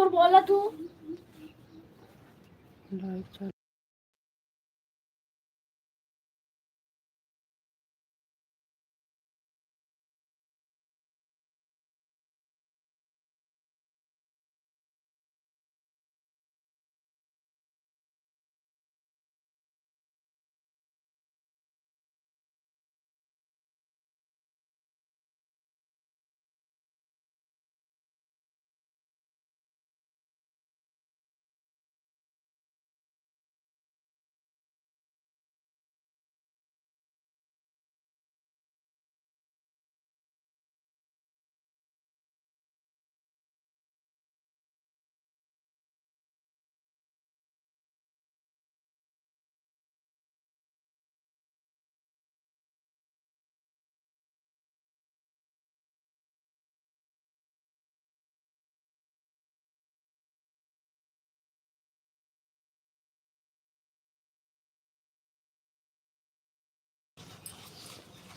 जोर बोला तू। लाइव चल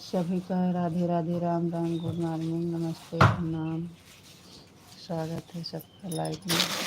सभी का राधे राधे, राम राम, गुड मॉर्निंग, नमस्ते, प्रणाम। स्वागत है सबका लाइव में।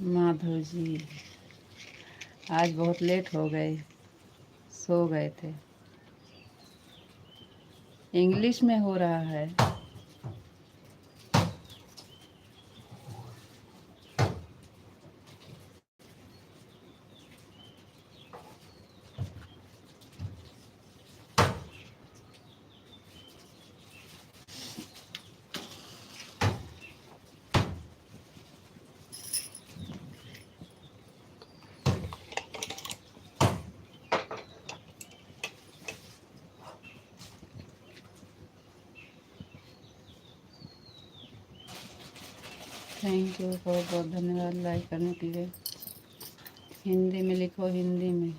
माधव जी आज बहुत लेट हो गए, सो गए थे। इंग्लिश में हो रहा है। थैंक यू, बहुत बहुत धन्यवाद लाइक करने के लिए। हिंदी में लिखो, हिंदी में।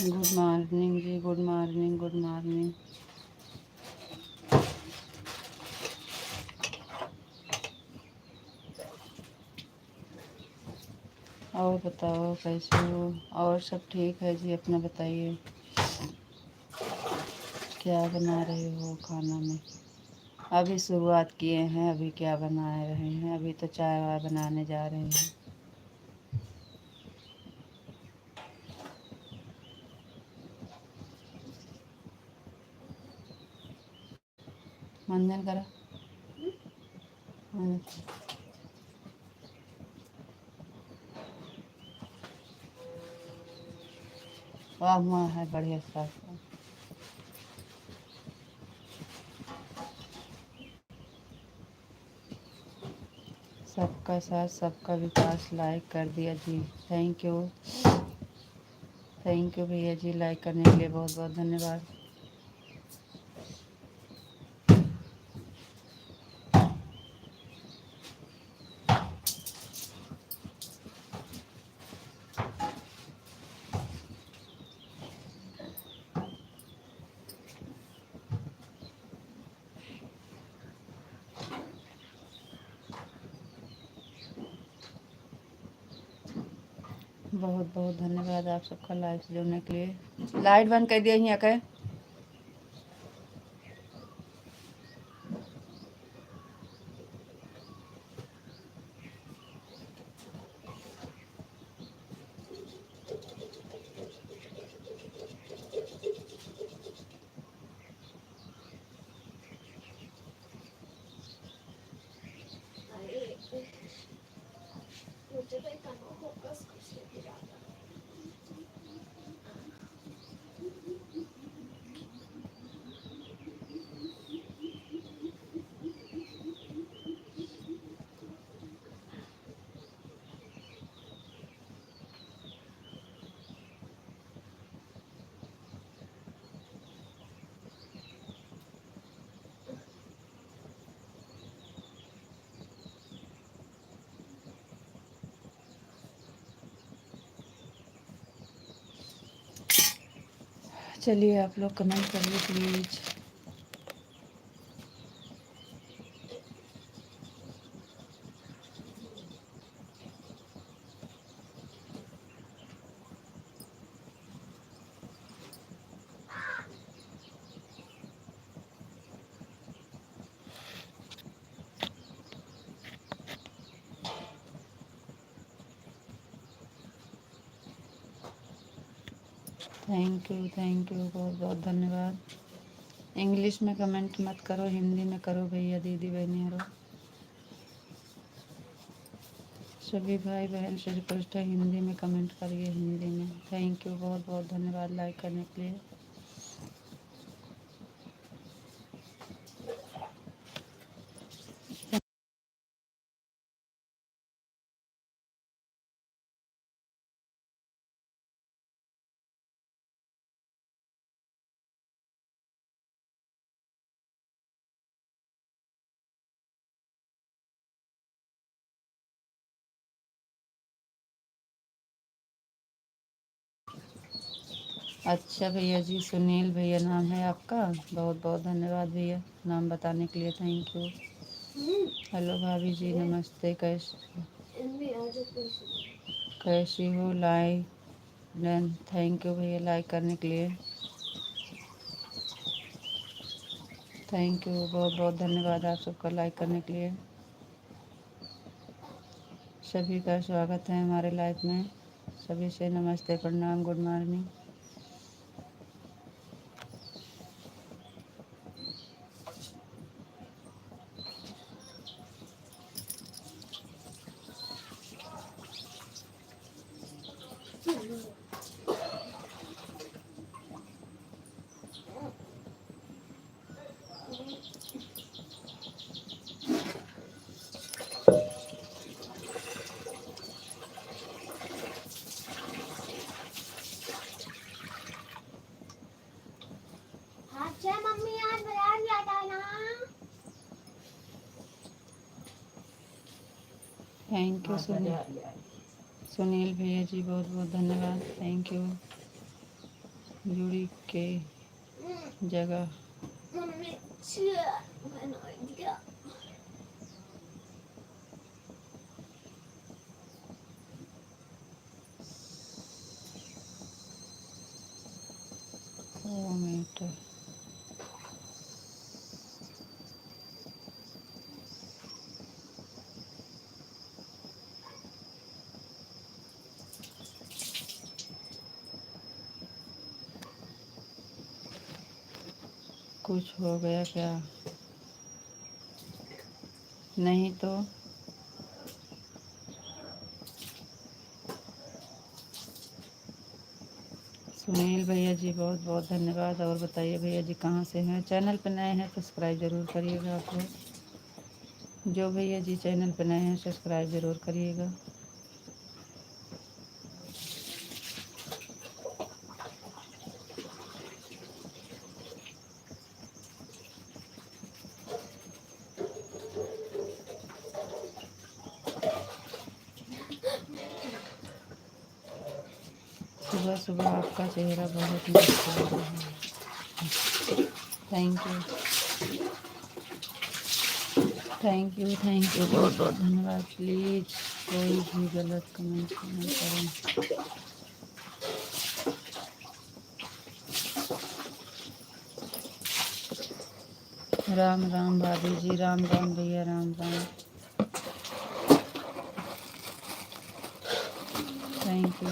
गुड मॉर्निंग जी, गुड मॉर्निंग, गुड मॉर्निंग। और बताओ कैसे हो? और सब ठीक है जी, अपना बताइए। क्या बना रहे हो खाना में? अभी शुरुआत किए हैं, अभी क्या बना रहे हैं? अभी तो चाय वाय बनाने जा रहे हैं। मंजन करा वाह, हुआ है बढ़िया सा। सबका साथ सबका विकास लाइक कर दिया जी, थैंक यू। थैंक यू भैया जी, लाइक करने के लिए बहुत बहुत धन्यवाद। बहुत बहुत धन्यवाद आप सबका लाइव से जुड़ने के लिए। लाइट बंद कर दिया यहाँ का। चलिए आप लोग कमेंट करिए प्लीज़। थैंक यू बहुत बहुत धन्यवाद। इंग्लिश में कमेंट मत करो, हिंदी में करो भैया दीदी बहनियारो। सभी भाई बहन से रिक्वेस्ट है हिंदी में कमेंट करिए, हिंदी में। थैंक यू बहुत बहुत धन्यवाद लाइक करने के लिए। अच्छा भैया जी, सुनील भैया नाम है आपका, बहुत बहुत धन्यवाद भैया नाम बताने के लिए, थैंक यू। हेलो भाभी जी नमस्ते, कैसी हो लाइक डन, थैंक यू भैया लाइक करने के लिए, थैंक यू बहुत बहुत धन्यवाद आप सबका लाइक करने के लिए। सभी का स्वागत है हमारे लाइफ में, सभी से नमस्ते प्रणाम good morning. Thank you Sunil भैया जी बहुत बहुत धन्यवाद, थैंक यू। जुड़ी के जगह मिनट कुछ हो गया क्या? नहीं तो सुनील भैया जी बहुत बहुत धन्यवाद। और बताइए भैया जी कहाँ से हैं? चैनल पर नए हैं सब्सक्राइब ज़रूर करिएगा आप लोग। जो भैया जी चैनल पर नए हैं सब्सक्राइब ज़रूर करिएगा। सुबह सुबह आपका चेहरा बहुत मस्त लग रहा है, थैंक यू थैंक यू बहुत बहुत धन्यवाद। प्लीज़ कोई भी गलत कमेंट नहीं करें। राम राम भाभी जी, राम राम भैया, राम राम, थैंक यू।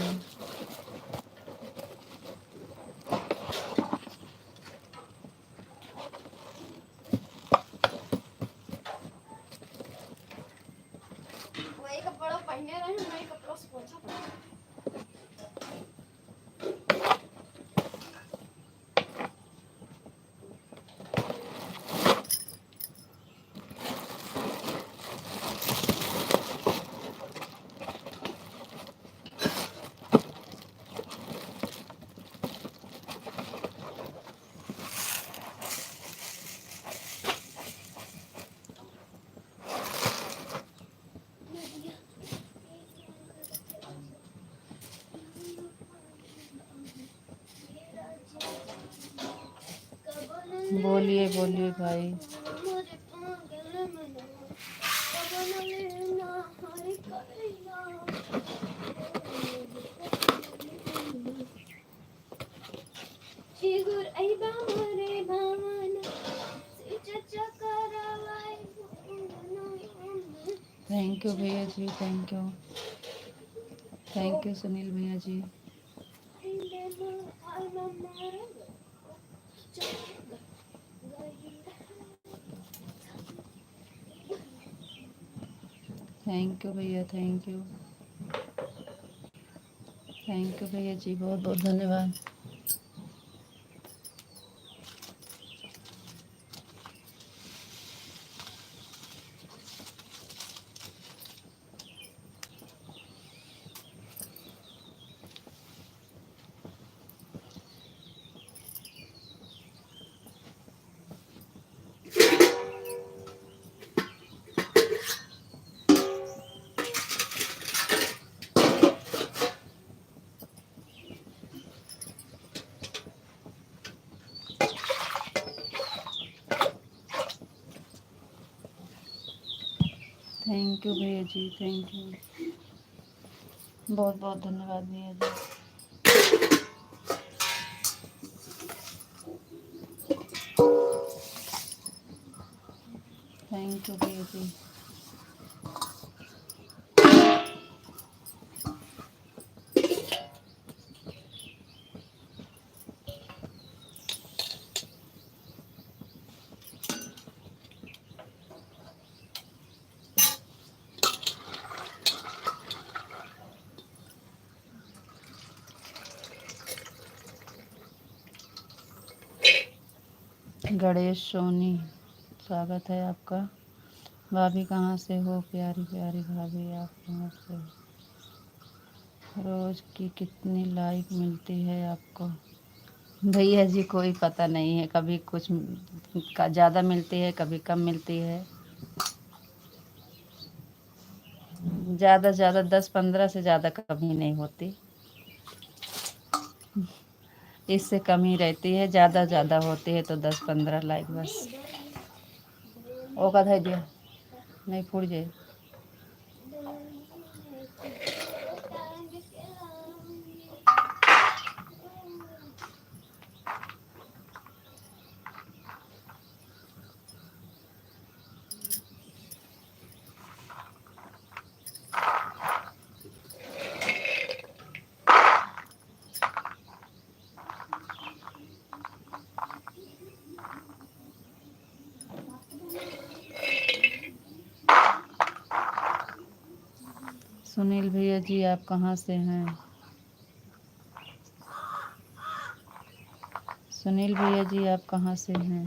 बोलिए बोलिए भाई। थैंक यू भैया जी, thank you. Thank you Sunil भैया जी। थैंक यू भैया, थैंक यू। थैंक यू भैया जी, बहुत बहुत धन्यवाद। थैंक यू भैया जी, थैंक यू। बहुत बहुत धन्यवाद भैया जी। थैंक यू भैया जी। गणेश सोनी, स्वागत है आपका। भाभी कहाँ से हो प्यारी प्यारी भाभी, आप कहाँ से हो? रोज की कितनी लाइक मिलती है आपको? भैया जी कोई पता नहीं है, कभी कुछ का ज़्यादा मिलती है, कभी कम मिलती है। ज़्यादा से ज़्यादा 10-15 से ज़्यादा कभी नहीं होती, इससे कम ही रहती है। ज़्यादा ज़्यादा होती है तो 10-15 लाइक बस। ओ का धै दिया नहीं फूट जाए। सुनील भैया जी आप कहाँ से हैं? सुनील भैया जी आप कहाँ से हैं?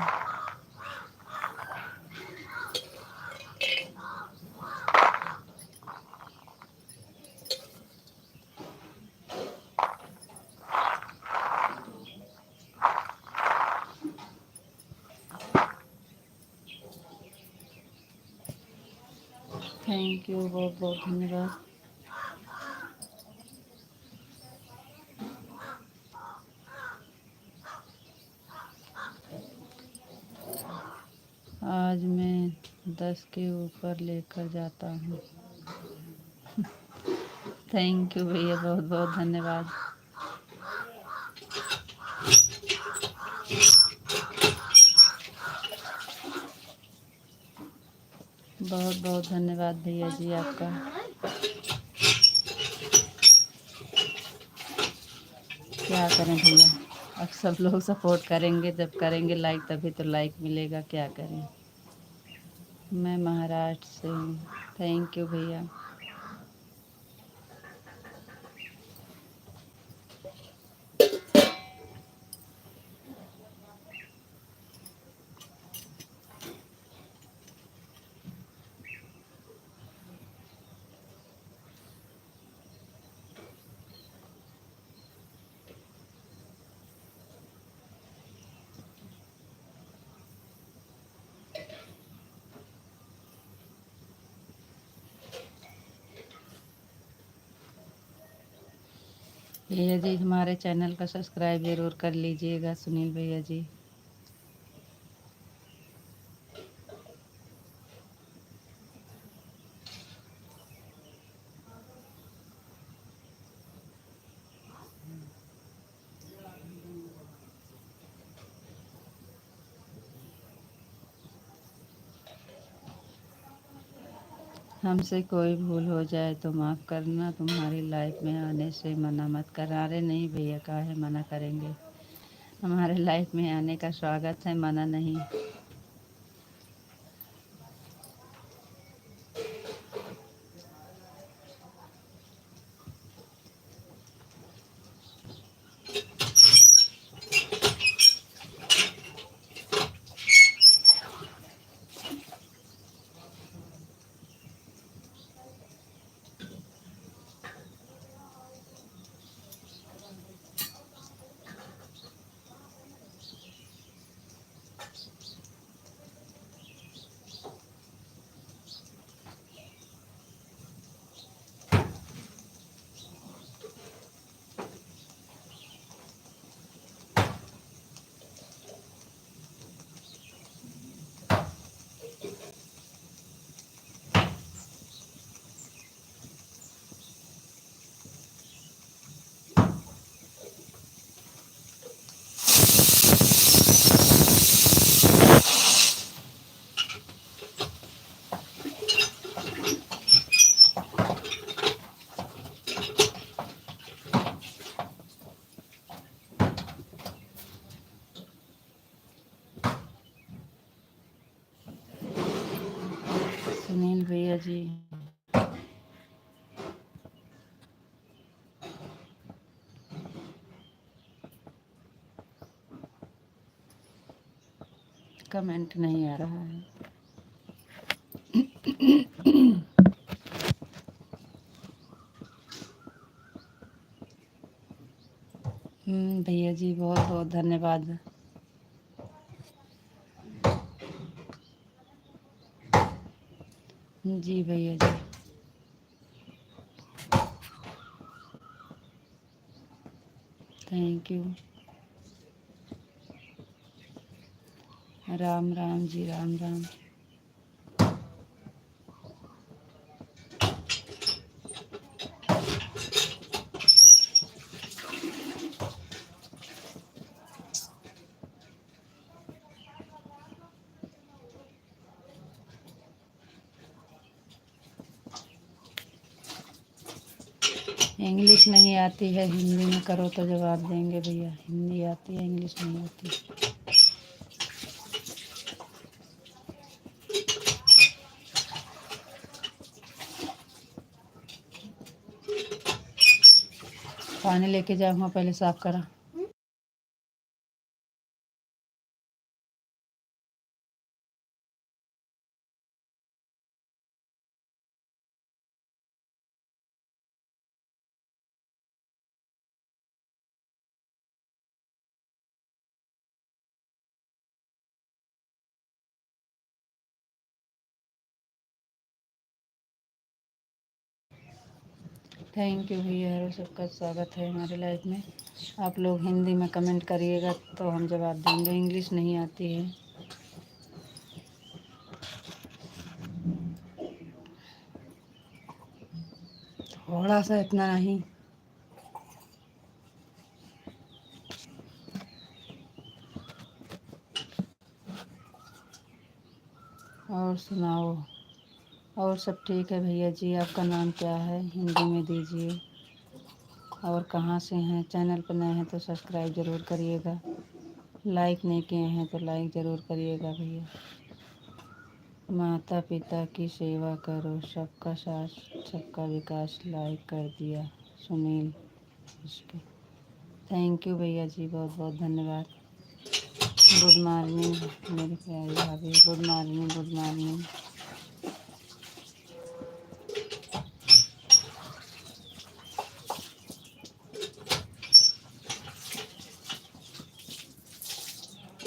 थैंक यू, बहुत बहुत धन्यवाद। आज मैं 10 के ऊपर लेकर जाता हूँ। थैंक यू भैया, बहुत बहुत धन्यवाद। बहुत बहुत धन्यवाद भैया जी आपका। क्या करें भैया, अब सब लोग सपोर्ट करेंगे, जब करेंगे लाइक तभी तो लाइक मिलेगा, क्या करें। मैं महाराष्ट्र से हूँ। थैंक यू भैया। भैया जी हमारे चैनल का सब्सक्राइब ज़रूर कर लीजिएगा सुनील भैया जी। हमसे कोई भूल हो जाए तो माफ़ करना, तुम्हारी लाइफ में आने से मना मत कर। अरे नहीं भैया, काहे मना करेंगे, हमारे लाइफ में आने का स्वागत है, मना नहीं। सुनील भैया जी, कमेंट नहीं आ रहा है। भैया जी बहुत बहुत धन्यवाद। जी भैया जी, thank you. Ram Ram ji, Ram Ram. English नहीं आती है, हिंदी में करो तो जवाब देंगे भैया। हिंदी आती है, इंग्लिश नहीं आती। पानी लेके जाऊँगा, पहले साफ करा। थैंक यू भैया, सबका स्वागत है हमारे लाइफ में। आप लोग हिंदी में कमेंट करिएगा तो हम जवाब देंगे, इंग्लिश नहीं आती है। थोड़ा सा, इतना नहीं। और सुनाओ, और सब ठीक है भैया जी। आपका नाम क्या है, हिंदी में दीजिए। और कहाँ से हैं, चैनल पर नए हैं तो सब्सक्राइब ज़रूर करिएगा। लाइक नहीं किए हैं तो लाइक ज़रूर करिएगा भैया। माता पिता की सेवा करो, सबका साथ सबका विकास, लाइक कर दिया सुनील इसके। थैंक यू भैया जी, बहुत बहुत धन्यवाद। गुड मॉर्निंग मेरी प्यारी भाभी, good morning, good morning.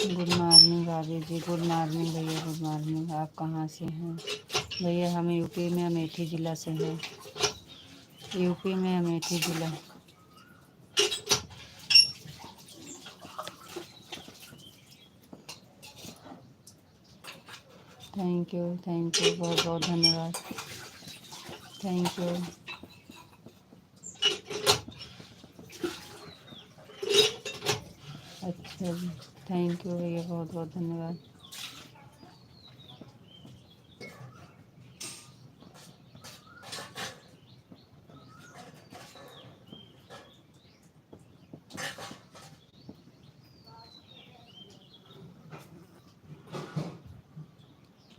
Good morning भाभी जी, गुड मॉर्निंग भैया, गुड मॉर्निंग। आप कहाँ से हैं भैया? हम यूपी में अमेठी ज़िला से हैं। यूपी में अमेठी ज़िला। थैंक यू, बहुत बहुत धन्यवाद। Thank you. अच्छा जी, थैंक यू भैया, बहुत बहुत धन्यवाद।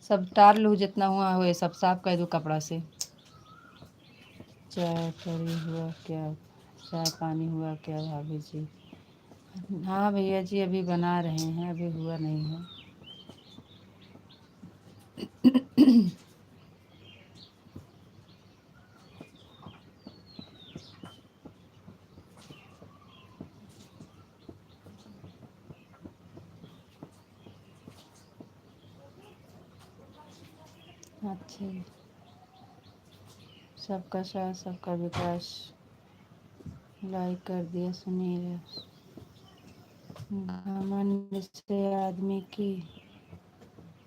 सब टार लूँ, जितना हुआ हुए सब साफ कर दूँ कपड़ा से। चाय कड़ी हुआ क्या? चाय पानी हुआ क्या भाभी जी? हाँ भैया जी, अभी बना रहे हैं, अभी हुआ नहीं है। अच्छा, सबका साथ सबका विकास लाइक कर दिया सुनील। घमंड से आदमी की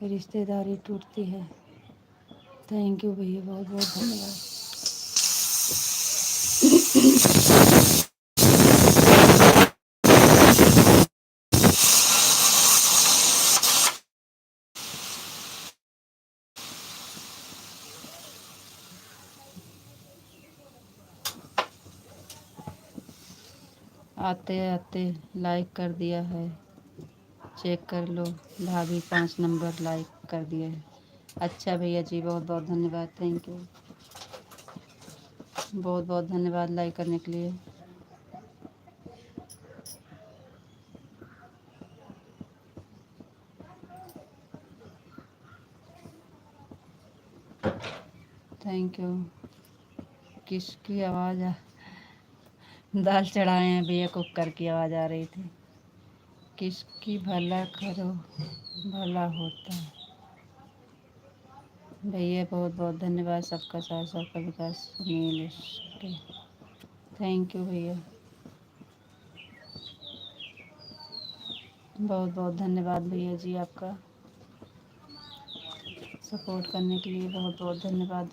रिश्तेदारी टूटती है। थैंक यू भैया, बहुत बहुत धन्यवाद। आते आते लाइक कर दिया है, चेक कर लो भाभी, 5 नंबर लाइक कर दिए है। अच्छा भैया जी, बहुत बहुत धन्यवाद, थैंक यू, बहुत बहुत धन्यवाद लाइक करने के लिए। Thank you. किसकी आवाज़ दाल चढ़ाए हैं भैया, कुकर की आवाज़ आ रही थी। किसकी भला करो भला होता है। भैया बहुत बहुत धन्यवाद, सबका साथ सबका विकास सुनील के। थैंक यू भैया, बहुत बहुत धन्यवाद भैया जी, आपका सपोर्ट करने के लिए बहुत बहुत धन्यवाद।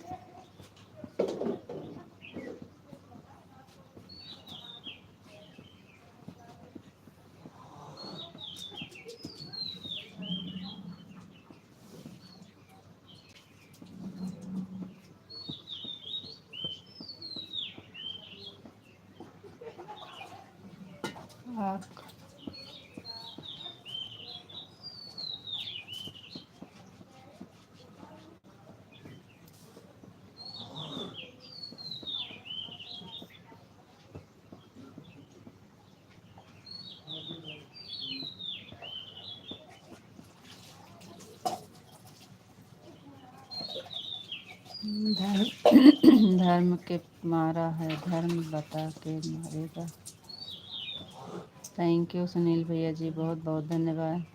आप धर्म के मारा है, धर्म बता के मारेगा। थैंक यू सुनील भैया जी, बहुत बहुत धन्यवाद।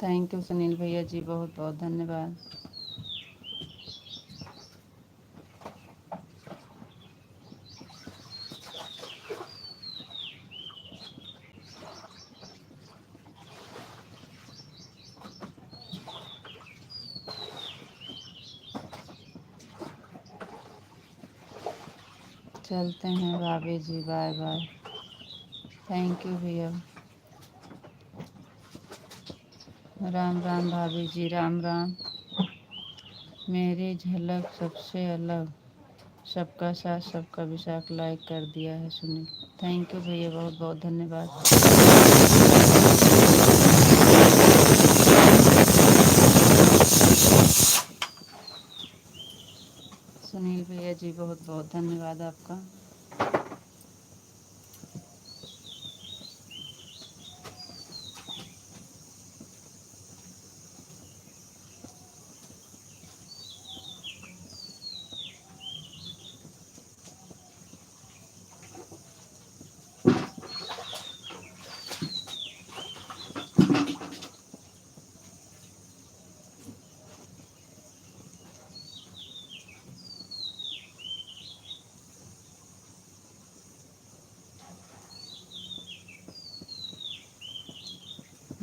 थैंक यू सुनील भैया जी, बहुत बहुत धन्यवाद। चलते हैं भाभी जी, बाय बाय। थैंक यू भैया। राम राम भाभी जी, राम राम। मेरी झलक सबसे अलग, सबका साथ सबका विशाख लाइक कर दिया है सुनील। थैंक यू भैया, बहुत बहुत धन्यवाद। सुनील भैया जी, बहुत बहुत धन्यवाद आपका।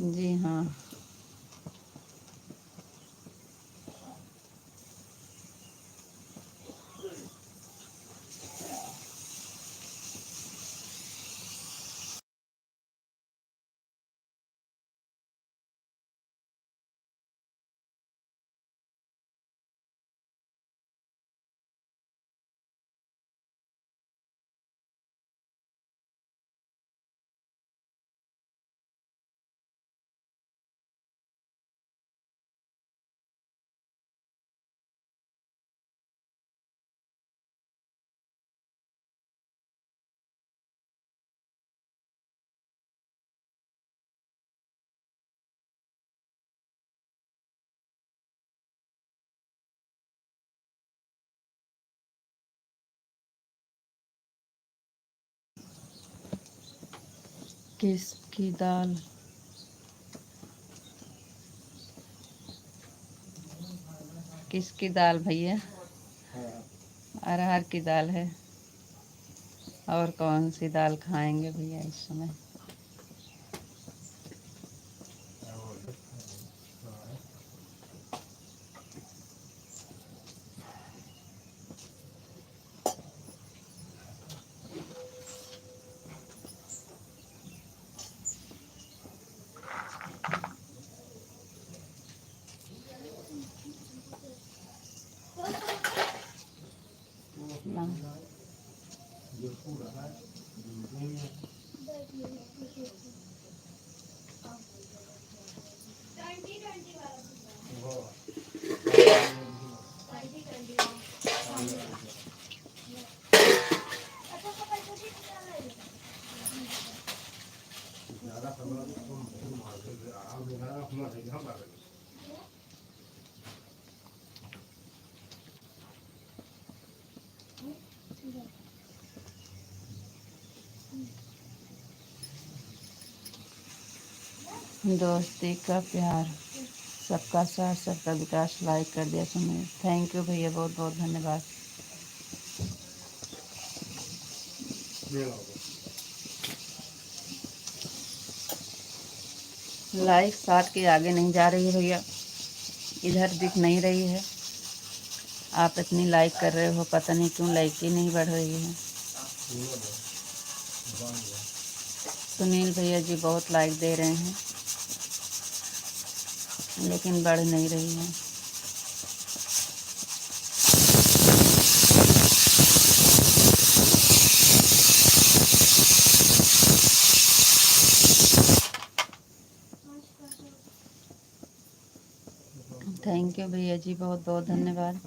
जी हाँ। किसकी दाल? किसकी दाल भैया? अरहर की दाल है। और कौन सी दाल खाएंगे भैया इस समय? ना। दोस्ती का प्यार, सबका साथ सबका विकास लाइक कर दिया सुनिए। थैंक यू भैया, बहुत बहुत धन्यवाद। लाइक 60 के आगे नहीं जा रही है भैया, इधर दिख नहीं रही है। आप इतनी लाइक कर रहे हो, पता नहीं क्यों लाइक ही नहीं बढ़ रही है। सुनील भैया जी बहुत लाइक दे रहे हैं लेकिन बढ़ नहीं रही है। थैंक यू भैया जी, बहुत बहुत धन्यवाद।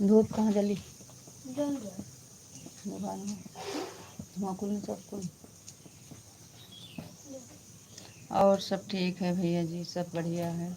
धूप कहाँ जली? दुकान में धुआं सब। और सब ठीक है भैया जी, सब बढ़िया है।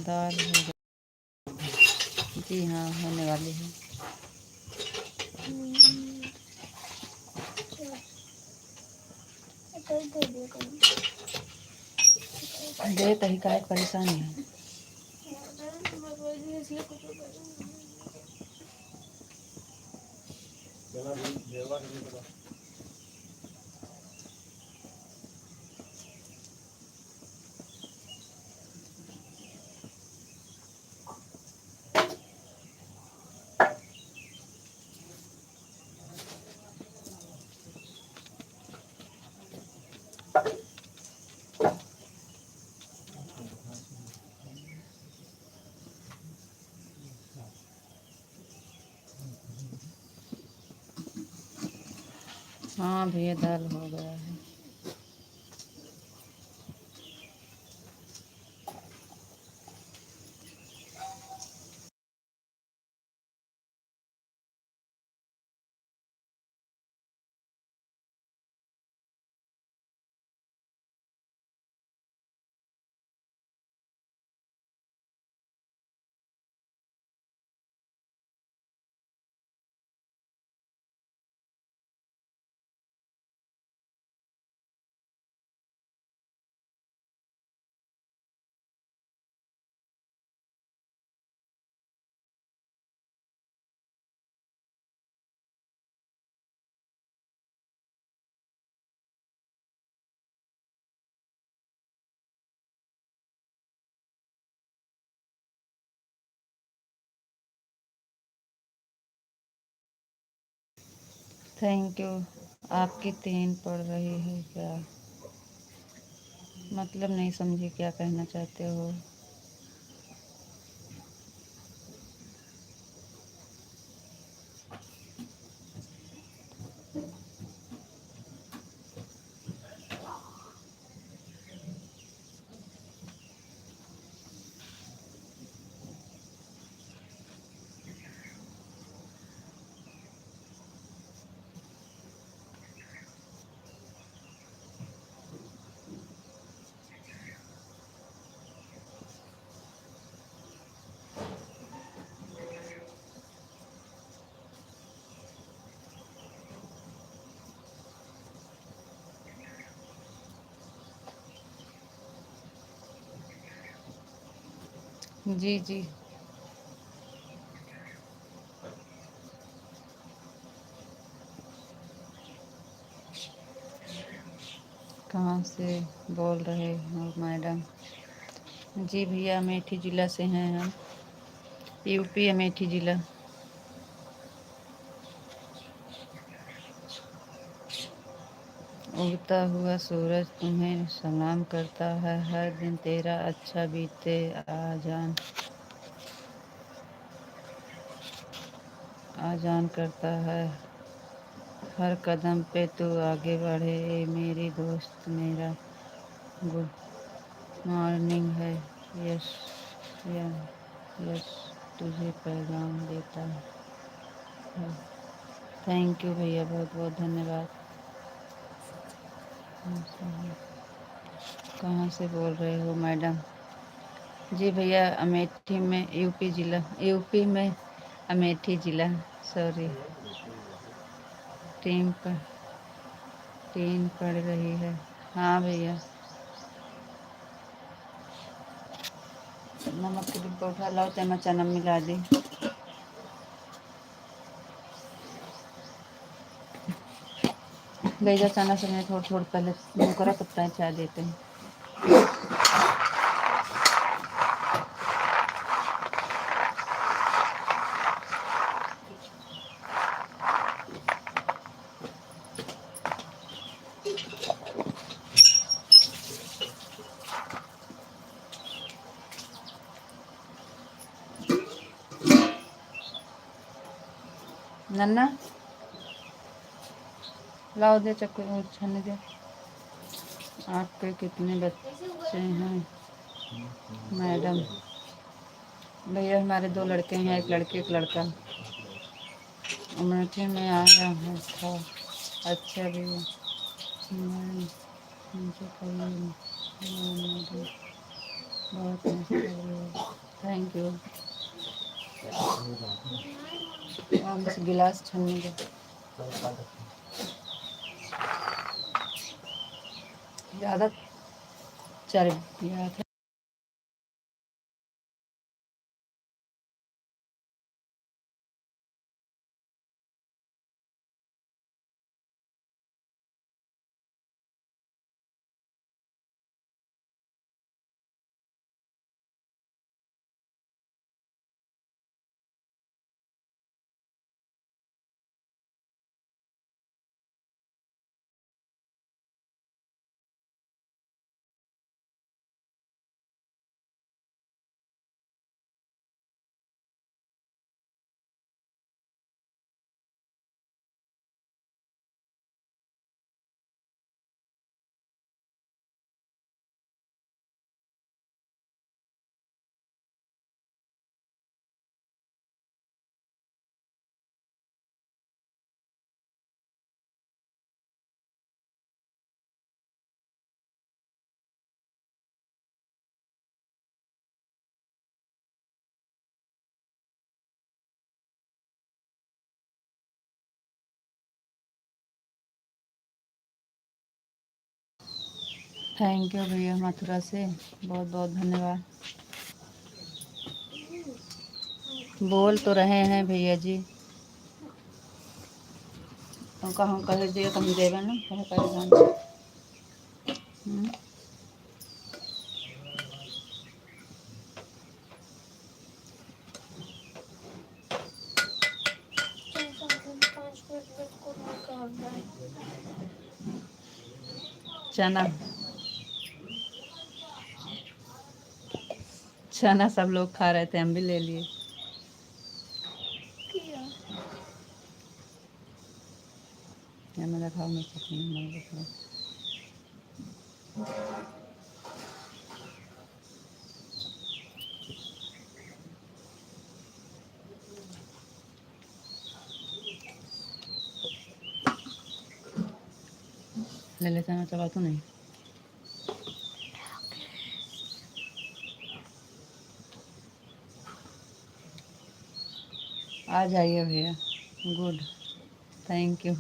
दाल जी हाँ होने वाली है। दे तही का परेशानी है। हाँ भैया दाल हो गया है। Thank you. आपकी 3 पड़ रही है क्या? मतलब नहीं समझी क्या कहना चाहते हो। जी जी। कहाँ से बोल रहे हो मैडम? जी भैया अमेठी ज़िला से हैं हम। यूपी अमेठी ज़िला। उगता हुआ सूरज तुम्हें सलाम करता है, हर दिन तेरा अच्छा बीते। आजान करता है, हर कदम पे तू आगे बढ़े। ए मेरी दोस्त मेरा गुड मॉर्निंग है। यस या यस तुझे पैगाम देता है। थैंक यू भैया, बहुत बहुत धन्यवाद। कहाँ से बोल रहे हो मैडम? जी भैया अमेठी में, यूपी ज़िला, यूपी में अमेठी ज़िला। सॉरी। टीम पर टीम पड़ रही है। हाँ भैया। नमक के डिब्बा उठा लाओ, तेमा चना मिला दी। ले जा चना से मैं थोड़ा थोड़ा पहले मुकरा पत्ता है, चाय देते हैं। नन्ना लाओ, दे चक्कर छन्नी दे। आपके कितने बच्चे हैं मैडम? भैया हमारे 2 लड़के हैं, एक लड़की एक लड़का। अमेठी में आया है था। अच्छा भैया। मैं मुझे कहिए मैडम, बहुत मस्त लग रही है। Thank you. बस गिलास छन्नी दे। ज़्यादा चाय पिया था। थैंक यू भैया मथुरा से, बहुत बहुत धन्यवाद। बोल तो रहे हैं भैया जी, तो कहूँ कहे दिए कहीं देवे ना कहे परेशान। चना चना सब लोग खा रहे थे, हम भी ले लिए। मेरा खाओ मैं चटनी ले लेते हैं, चबा तो नहीं। आ जाइए भैया, गुड, थैंक यू।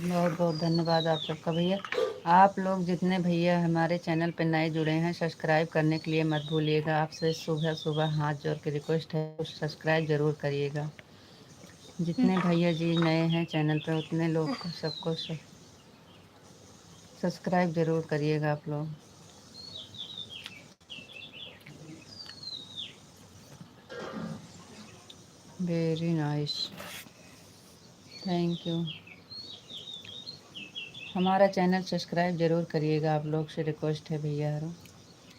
बहुत बहुत धन्यवाद आप सबका भैया। आप लोग जितने भैया हमारे चैनल पे नए जुड़े हैं, सब्सक्राइब करने के लिए मत भूलिएगा। आपसे सुबह सुबह हाथ जोड़ के रिक्वेस्ट है, सब्सक्राइब ज़रूर करिएगा। जितने भैया जी नए हैं चैनल पे उतने लोग को सबको सब्सक्राइब ज़रूर करिएगा आप लोग। Very nice, thank you. हमारा चैनल सब्सक्राइब ज़रूर करिएगा, आप लोग से रिक्वेस्ट है भैया।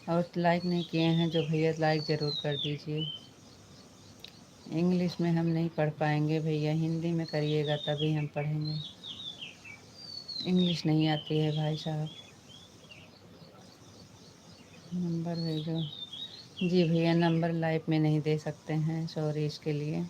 और लाइक नहीं किए हैं जो भैया, लाइक ज़रूर कर दीजिए। इंग्लिश में हम नहीं पढ़ पाएंगे भैया, हिंदी में करिएगा तभी हम पढ़ेंगे। इंग्लिश नहीं आती है भाई साहब। नंबर भेजो। जी भैया, नंबर लाइव में नहीं दे सकते हैं, सॉरी इसके लिए।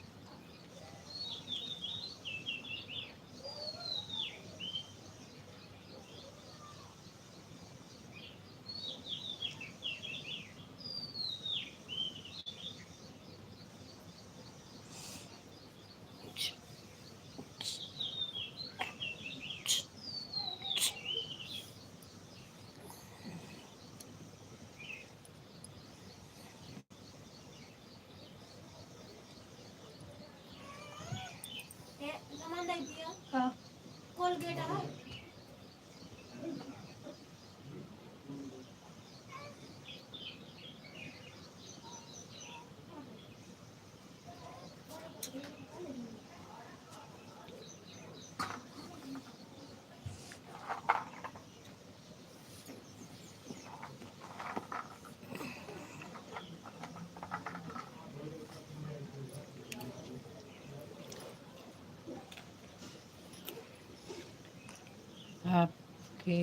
आपके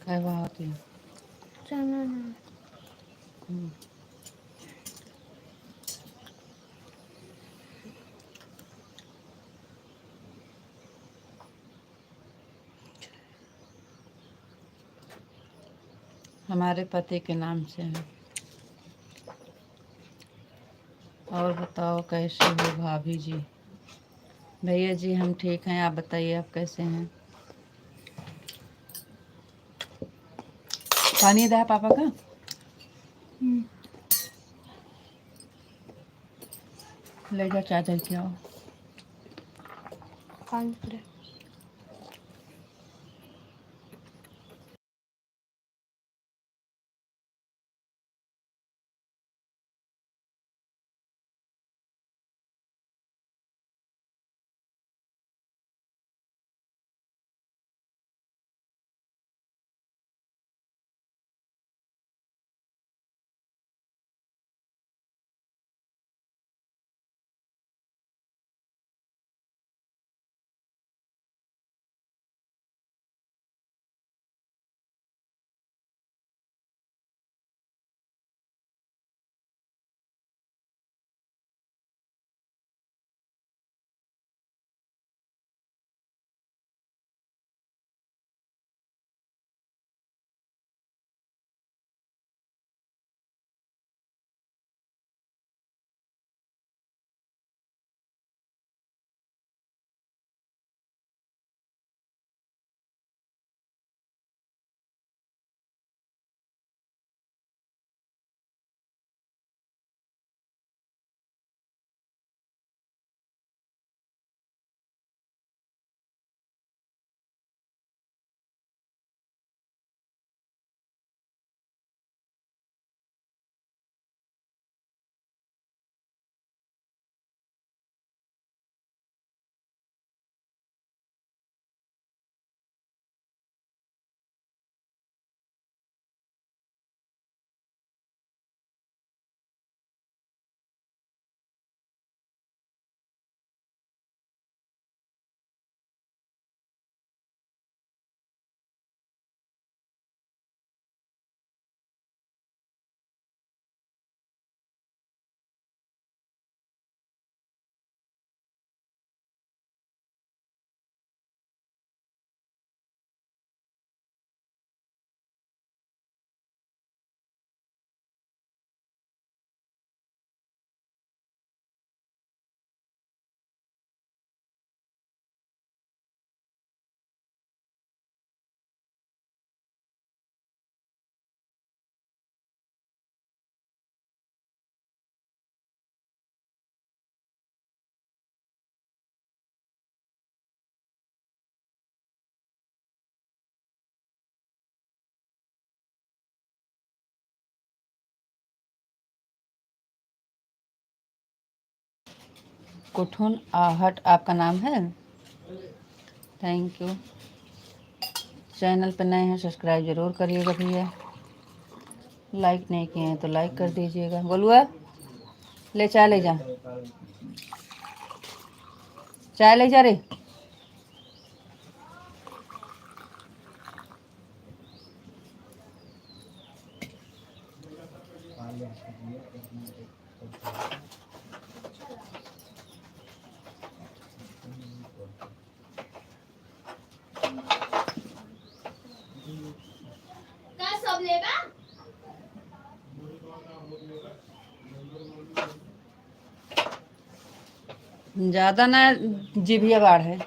क्या बात है। हमारे पति के नाम से है। और बताओ कैसे हो भाभी जी? भैया जी हम ठीक हैं, आप बताइए आप कैसे हैं? पानी दा पापा का। ले जा चाचा के आओ। पानी कुठुन आहट आपका नाम है। Thank you. चैनल पर नए हैं सब्सक्राइब ज़रूर करिएगा भैया। लाइक नहीं किए हैं तो लाइक कर दीजिएगा। गोलुआ ले चाय ले जा, चाय ले जा रे। ज़्यादा ना जिभिया बाढ़ है।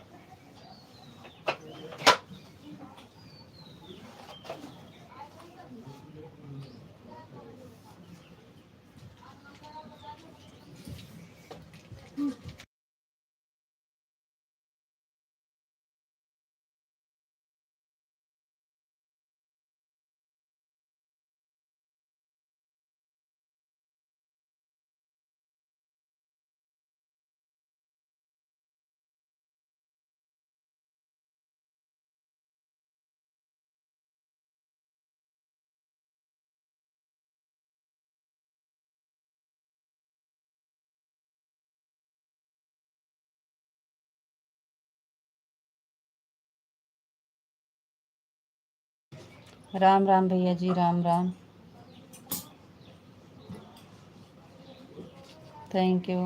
राम राम भैया जी, राम राम। Thank you.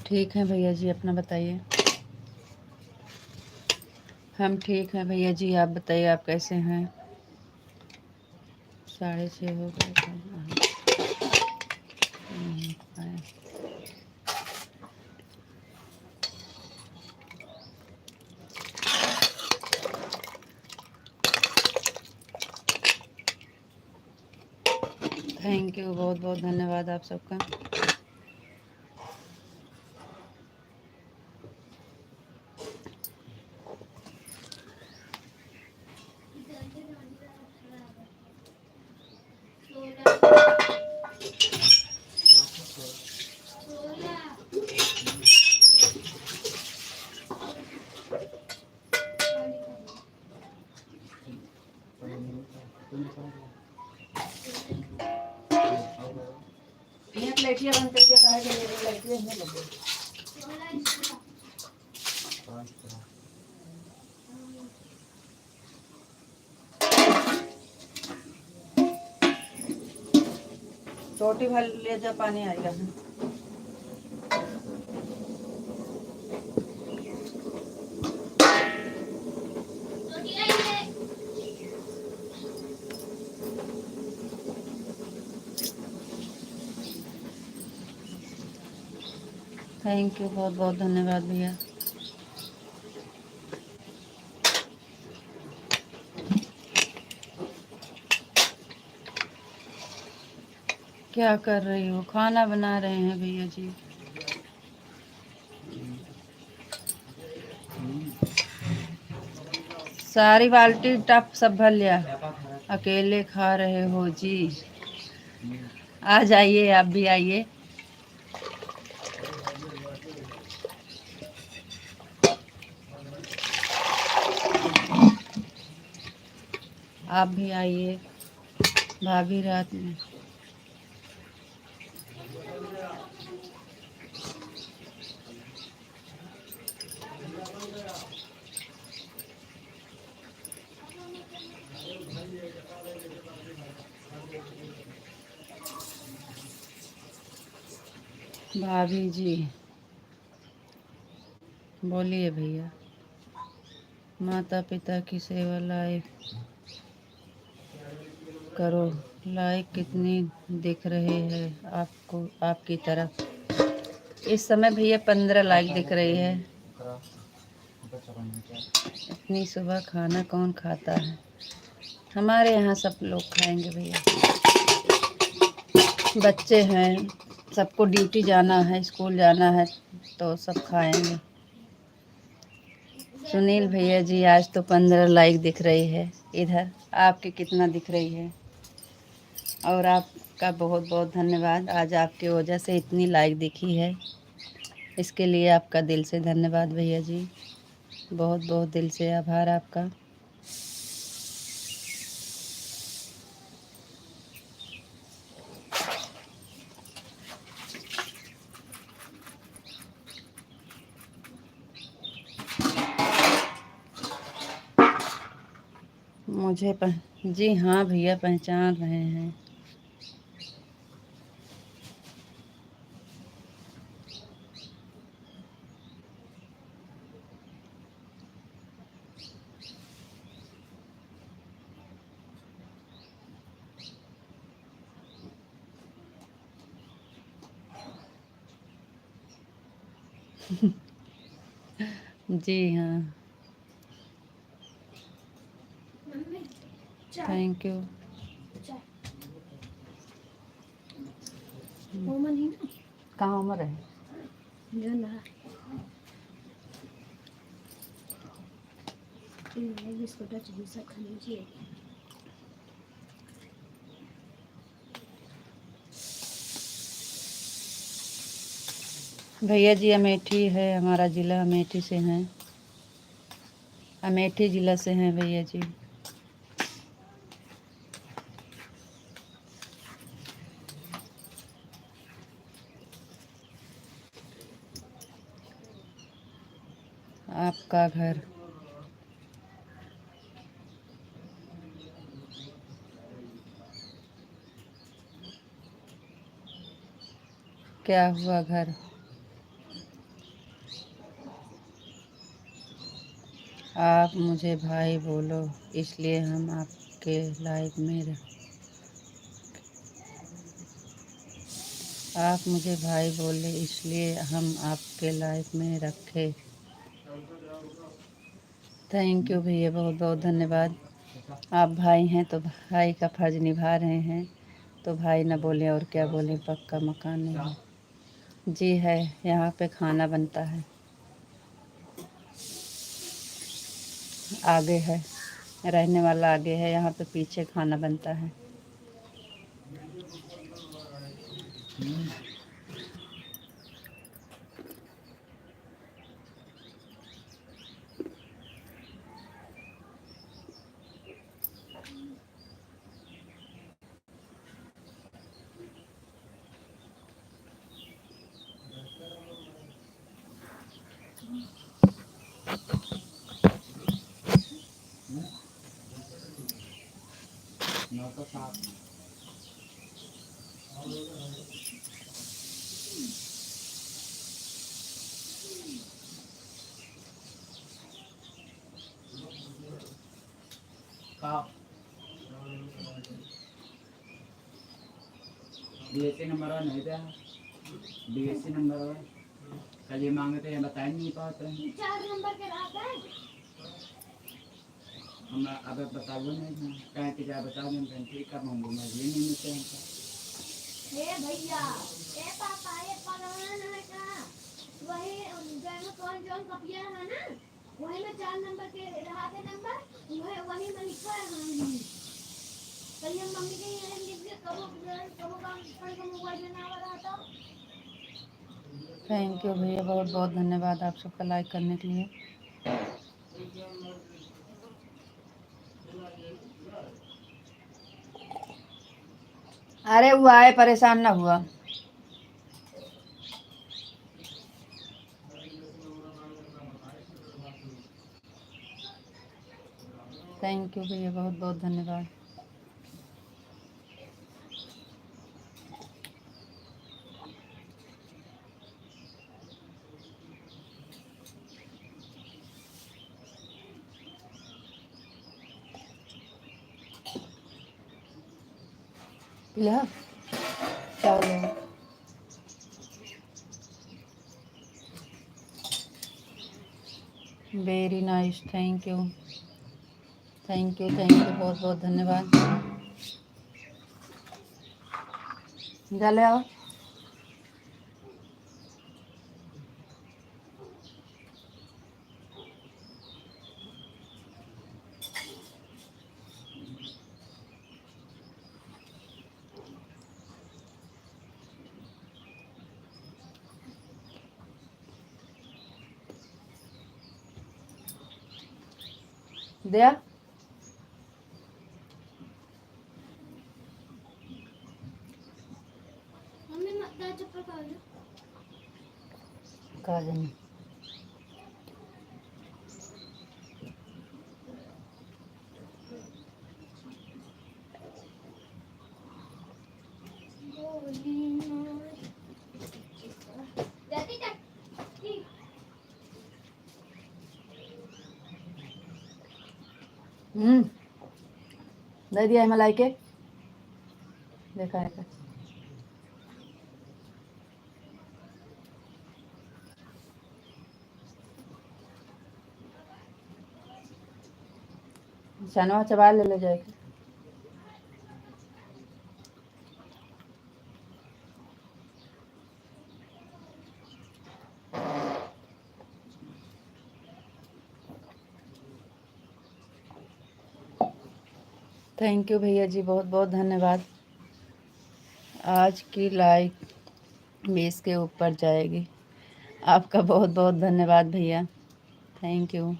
ठीक है भैया जी, अपना बताइए। हम ठीक हैं भैया जी, आप बताइए आप कैसे हैं। 6:30 हो गए। थैंक यू, बहुत बहुत धन्यवाद आप सबका। प्लेटिया बंद करके कहा कि मेरी प्लेटिया नहीं लगे। छोटी भर ले जा, पानी आएगा। थैंक यू, बहुत बहुत धन्यवाद भैया। क्या कर रही हो? खाना बना रहे हैं भैया जी। सारी बाल्टी टप सब भर लिया। अकेले खा रहे हो जी? आ जाइए, आप भी आइए। आप भी आइए। भाभी रात में भाभी जी बोलिए भैया। माता पिता की सेवा लाइक करो। लाइक कितनी दिख रही है आपको आपकी तरफ? इस समय भैया 15 लाइक दिख रही है। इतनी सुबह खाना कौन खाता है? हमारे यहाँ सब लोग खाएंगे भैया, बच्चे हैं, सबको ड्यूटी जाना है, स्कूल जाना है, तो सब खाएंगे। सुनील भैया जी आज तो 15 लाइक दिख रही है। इधर आपके कितना दिख रही है? और आपका बहुत बहुत धन्यवाद, आज आपकी वजह से इतनी लाइक दिखी है, इसके लिए आपका दिल से धन्यवाद भैया जी, बहुत बहुत दिल से आभार आपका। जी हाँ भैया, पहचान रहे हैं। जी हाँ, थैंक यू। कहाँ उम्र है? भैया जी अमेठी है, हमारा ज़िला अमेठी से हैं, अमेठी ज़िला से हैं भैया जी। आपका घर क्या हुआ? घर आप मुझे भाई बोलो, इसलिए हम आपके लाइफ में आप मुझे भाई बोले इसलिए हम आपके लाइफ में रखे। थैंक यू भैया, बहुत बहुत धन्यवाद। आप भाई हैं तो भाई का फर्ज निभा रहे हैं, तो भाई ना बोले और क्या बोले, पक्का मकान नहीं है। जी है, यहाँ पे खाना बनता है, आगे है, रहने वाला आगे है, यहाँ पे पीछे खाना बनता है। डीएससी नंबर नहीं था, डीएससी नंबर कल ये मांगते हैं, बता नहीं पाते हैं। 4 नंबर के रहता है हम अब बता दो नहीं कहीं के जा बता दें कहीं ठीक कर होंगे, मैं ये नहीं मिलते हैं। ए भैया, ए पापा, ये पगवान है का वही जैसे कौन जौन कपिया है ना, वही में 4 नंबर के रहते नंबर, वही में लिखा है। कल हम मम्मी के ये लिख के कबो काम पढ़ के मोबाइल में ना रहा था। थैंक यू भैया, बहुत बहुत धन्यवाद आप सबका लाइक करने के लिए। अरे वो आए, परेशान ना हुआ। थैंक यू भैया, बहुत बहुत धन्यवाद। लिया क्या लिया? Very nice, thank you thank you thank you, बहुत बहुत धन्यवाद। जा ले आओ। दिया कहा जाने। दे दिया है मलाई के, देखा है। चनवा चबा ले जाएगा। थैंक यू भैया जी, बहुत बहुत धन्यवाद। आज की लाइक 20 के ऊपर जाएगी। आपका बहुत बहुत धन्यवाद भैया, थैंक यू।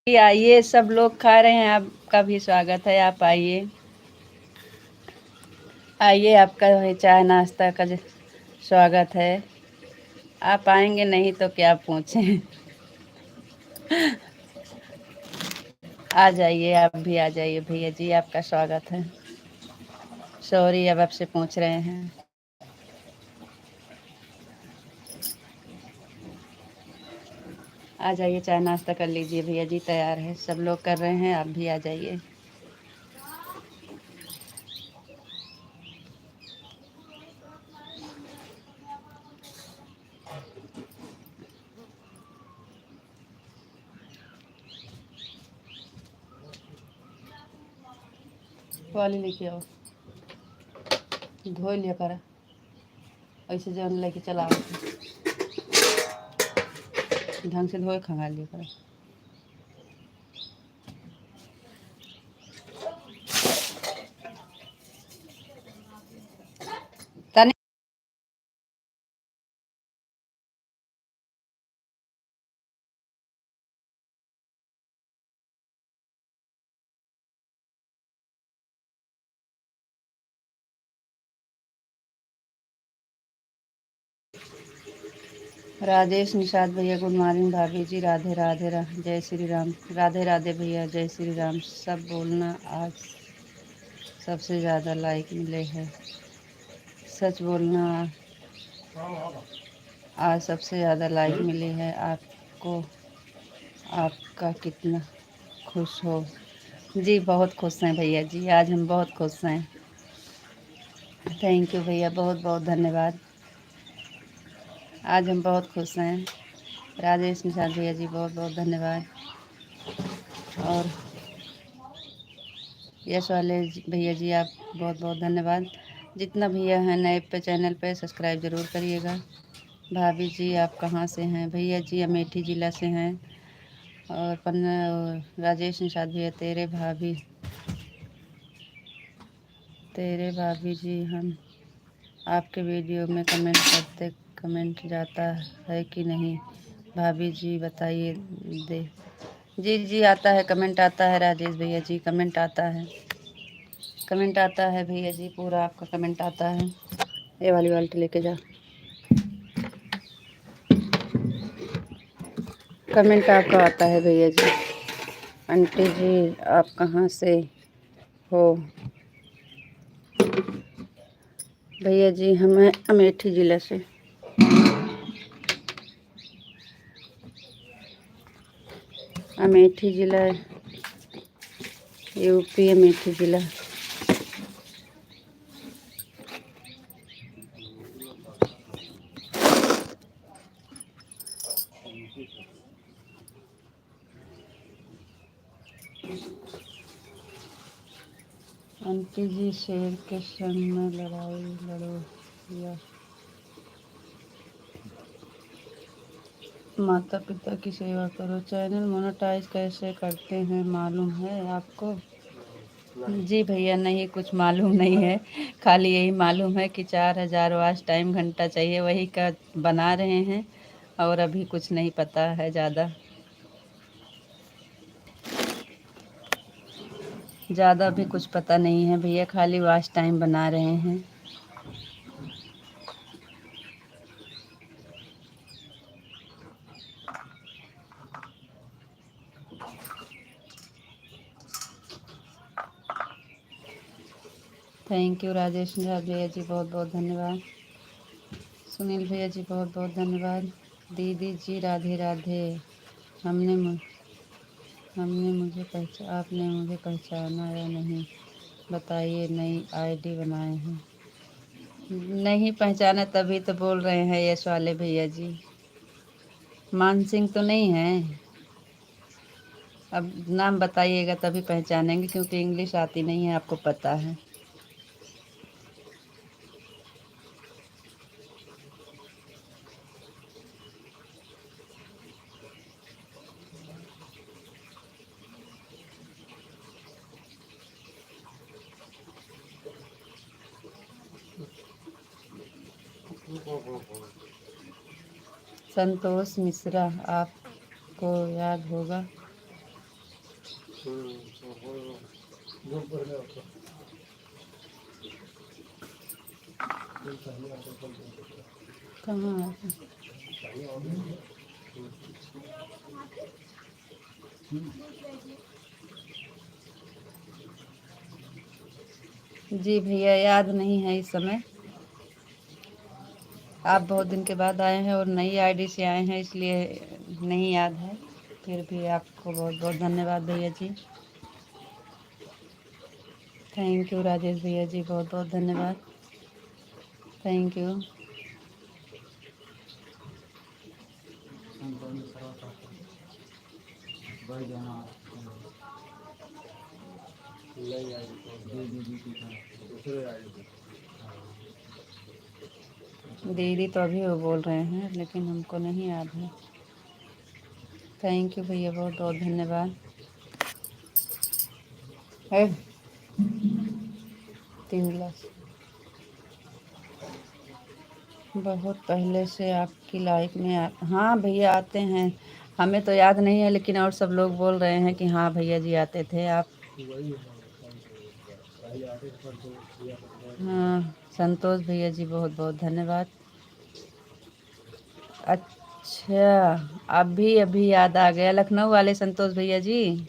आइए, सब लोग खा रहे हैं, आपका भी स्वागत है। आप आइए आइए, आपका चाय नाश्ता का स्वागत है। आप आएंगे नहीं तो क्या पूछें। आ जाइए, आप भी आ जाइए भैया जी, आपका स्वागत है। सॉरी, अब आपसे पूछ रहे हैं। आ जाइए, चाय नाश्ता कर लीजिए भैया जी, तैयार है, सब लोग कर रहे हैं, आप भी आ जाइए। वाली लेके आओ, धो लिया कर, ऐसे जौन लेके चला ढंग से धोए खंगाल लिया कर। तनी राजेश निषाद भैया, गुड मॉर्निंग भाभी जी, राधे राधे जय श्री राम। राधे राधे भैया, जय श्री राम। सब बोलना, आज सबसे ज़्यादा लाइक मिले हैं। सच बोलना, आज सबसे ज़्यादा लाइक मिली है आपको। आपका कितना खुश हो जी। बहुत खुश हैं भैया जी, आज हम बहुत खुश हैं। थैंक यू भैया, बहुत बहुत धन्यवाद। आज हम बहुत खुश हैं। राजेश निषाद भैया जी, बहुत बहुत धन्यवाद। और यश वाले भैया जी, आप बहुत बहुत धन्यवाद। जितना भैया हैं नए पे चैनल पे, सब्सक्राइब ज़रूर करिएगा। भाभी जी, आप कहाँ से हैं? भैया जी, अमेठी ज़िला से हैं। और राजेश निषाद भैया, तेरे भाभी जी, हम आपके वीडियो में कमेंट करते, कमेंट जाता है कि नहीं भाभी जी बताइए दे। जी जी आता है, कमेंट आता है राजेश भैया जी, कमेंट आता है, कमेंट आता है भैया जी, पूरा आपका कमेंट आता है। ये वाली बाल्टी लेके जा, कमेंट आपका आता है भैया जी। आंटी जी आप कहाँ से हो? भैया जी हमें अमेठी ज़िला से। अमेठी ज़िला, यूपी, अमेठी ज़िला। आंटी जी शेर के संग में लड़ाई लड़ो या माता पिता की सेवा करो। चैनल मोनेटाइज कैसे करते हैं मालूम है आपको? जी भैया नहीं, कुछ मालूम नहीं है, खाली यही मालूम है कि 4000 वॉच टाइम घंटा चाहिए, वही का बना रहे हैं, और अभी कुछ नहीं पता है ज़्यादा। ज़्यादा भी कुछ पता नहीं है भैया, खाली वॉच टाइम बना रहे हैं। थैंक यू राजेश भैया जी, बहुत बहुत धन्यवाद। सुनील भैया जी बहुत बहुत धन्यवाद। दीदी जी राधे राधे। हमने हमने मुझे आपने मुझे पहचाना या नहीं बताइए, नई आईडी बनाए हैं। नहीं पहचाना तभी तो बोल रहे हैं यश वाले भैया जी। मान सिंह तो नहीं है? अब नाम बताइएगा तभी पहचानेंगे, क्योंकि इंग्लिश आती नहीं है, आपको पता है। संतोष मिश्रा आपको याद होगा। कहाँ है? जी भैया याद नहीं है इस समय, आप बहुत दिन के बाद आए हैं और नई आईडी से आए हैं, इसलिए नहीं याद है। फिर भी आपको बहुत बहुत धन्यवाद भैया जी। थैंक यू राजेश भैया जी, बहुत बहुत धन्यवाद। Thank you. दीदी तो अभी वो बोल रहे हैं, लेकिन हमको नहीं याद है। थैंक यू भैया, बहुत बहुत धन्यवाद। है तिहुला बहुत पहले से आपकी लाइफ में हाँ भैया आते हैं, हमें तो याद नहीं है, लेकिन और सब लोग बोल रहे हैं कि हाँ भैया जी आते थे आप। हाँ संतोष भैया जी बहुत बहुत धन्यवाद। अच्छा अभी अभी याद आ गया, लखनऊ वाले संतोष भैया जी।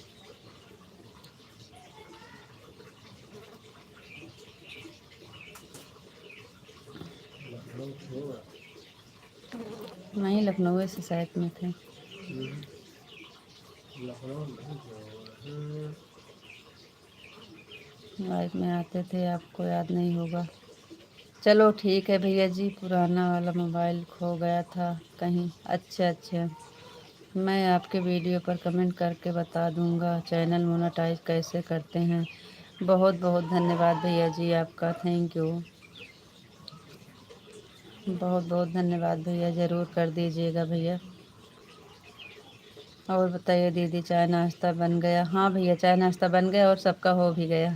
नहीं लखनऊ से शायद में थे। लाइफ में आते थे, आपको याद नहीं होगा। चलो ठीक है भैया जी, पुराना वाला मोबाइल खो गया था कहीं। अच्छा अच्छा, मैं आपके वीडियो पर कमेंट करके बता दूंगा चैनल मोनेटाइज कैसे करते हैं। बहुत बहुत धन्यवाद भैया जी आपका, थैंक यू। बहुत बहुत धन्यवाद भैया, ज़रूर कर दीजिएगा भैया। और बताइए दीदी, चाय नाश्ता बन गया? हाँ भैया, चाय नाश्ता बन गया और सबका हो भी गया।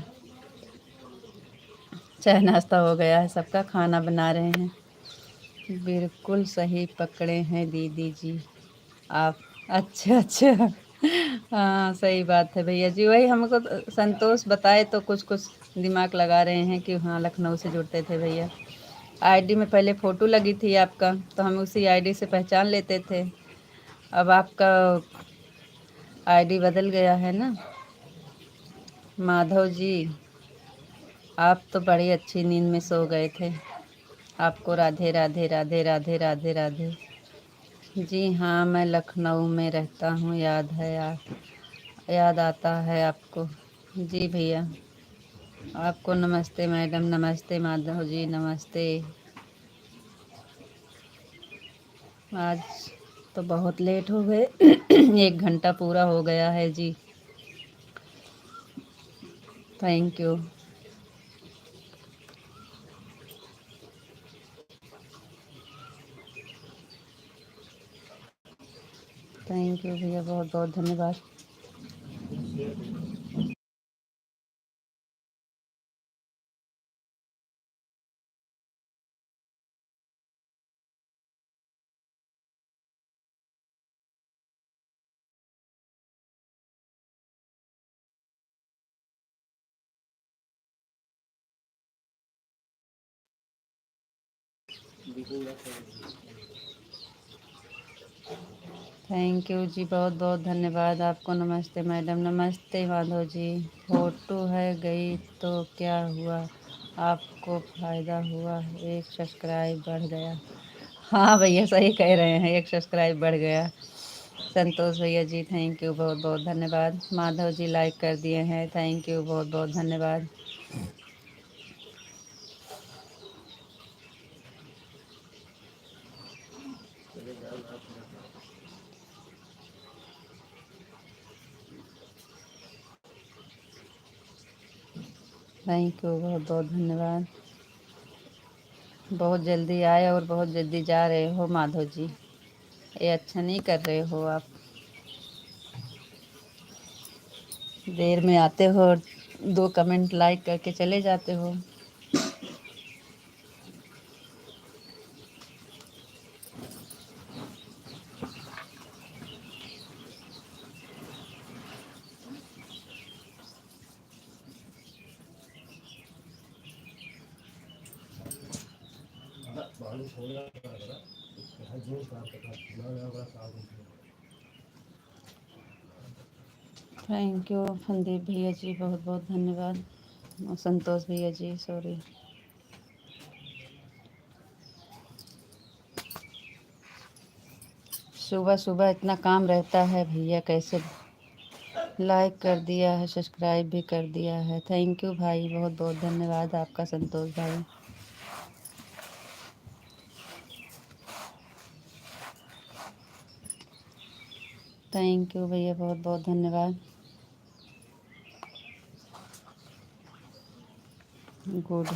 चाय नाश्ता हो गया है सबका, खाना बना रहे हैं। बिल्कुल सही पकड़े हैं दीदी जी आप। अच्छा अच्छा। हाँ सही बात है भैया जी, वही हमको संतोष बताए तो कुछ कुछ दिमाग लगा रहे हैं कि हाँ लखनऊ से जुड़ते थे भैया। आईडी में पहले फ़ोटो लगी थी आपका, तो हम उसी आईडी से पहचान लेते थे। अब आपका आईडी बदल गया है ना। माधव जी, आप तो बड़ी अच्छी नींद में सो गए थे। आपको राधे राधे राधे राधे राधे राधे। जी हाँ, मैं लखनऊ में रहता हूँ, याद है याद आता है आपको। जी भैया, आपको नमस्ते मैडम, नमस्ते माधव जी, नमस्ते। आज तो बहुत लेट हो गए। 1 घंटा पूरा हो गया है जी। Thank you. थैंक यू भैया, बहुत बहुत धन्यवाद। थैंक यू जी, बहुत बहुत धन्यवाद आपको। नमस्ते मैडम, नमस्ते माधव जी। फोटो है गई तो क्या हुआ, आपको फ़ायदा हुआ, 1 सब्सक्राइब बढ़ गया। हाँ भैया सही कह रहे हैं, 1 सब्सक्राइब बढ़ गया। संतोष भैया जी थैंक यू, बहुत बहुत धन्यवाद। माधव जी लाइक कर दिए हैं, थैंक यू, बहुत बहुत धन्यवाद। थैंक यू, बहुत बहुत धन्यवाद। बहुत जल्दी आए और बहुत जल्दी जा रहे हो माधव जी, ये अच्छा नहीं कर रहे हो आप। देर में आते हो और 2 कमेंट लाइक करके चले जाते हो। थैंक यू संदीप भैया जी, बहुत बहुत धन्यवाद। और संतोष भैया जी सॉरी। सुबह सुबह इतना काम रहता है भैया, कैसे। लाइक कर दिया है, सब्सक्राइब भी कर दिया है, थैंक यू भाई, बहुत बहुत धन्यवाद आपका संतोष भाई। थैंक यू भैया, बहुत बहुत धन्यवाद। गुड।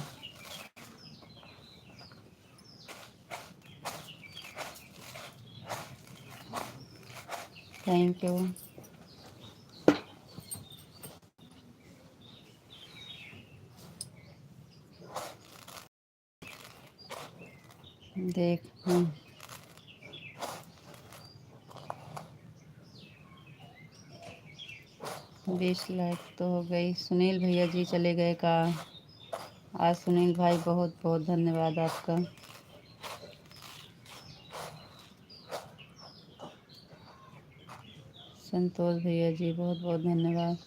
Thank you. देख 20 लाइक तो हो गई। सुनील भैया जी चले गए कहाँ? आज सुनील भाई बहुत बहुत धन्यवाद आपका। संतोष भैया जी बहुत बहुत धन्यवाद।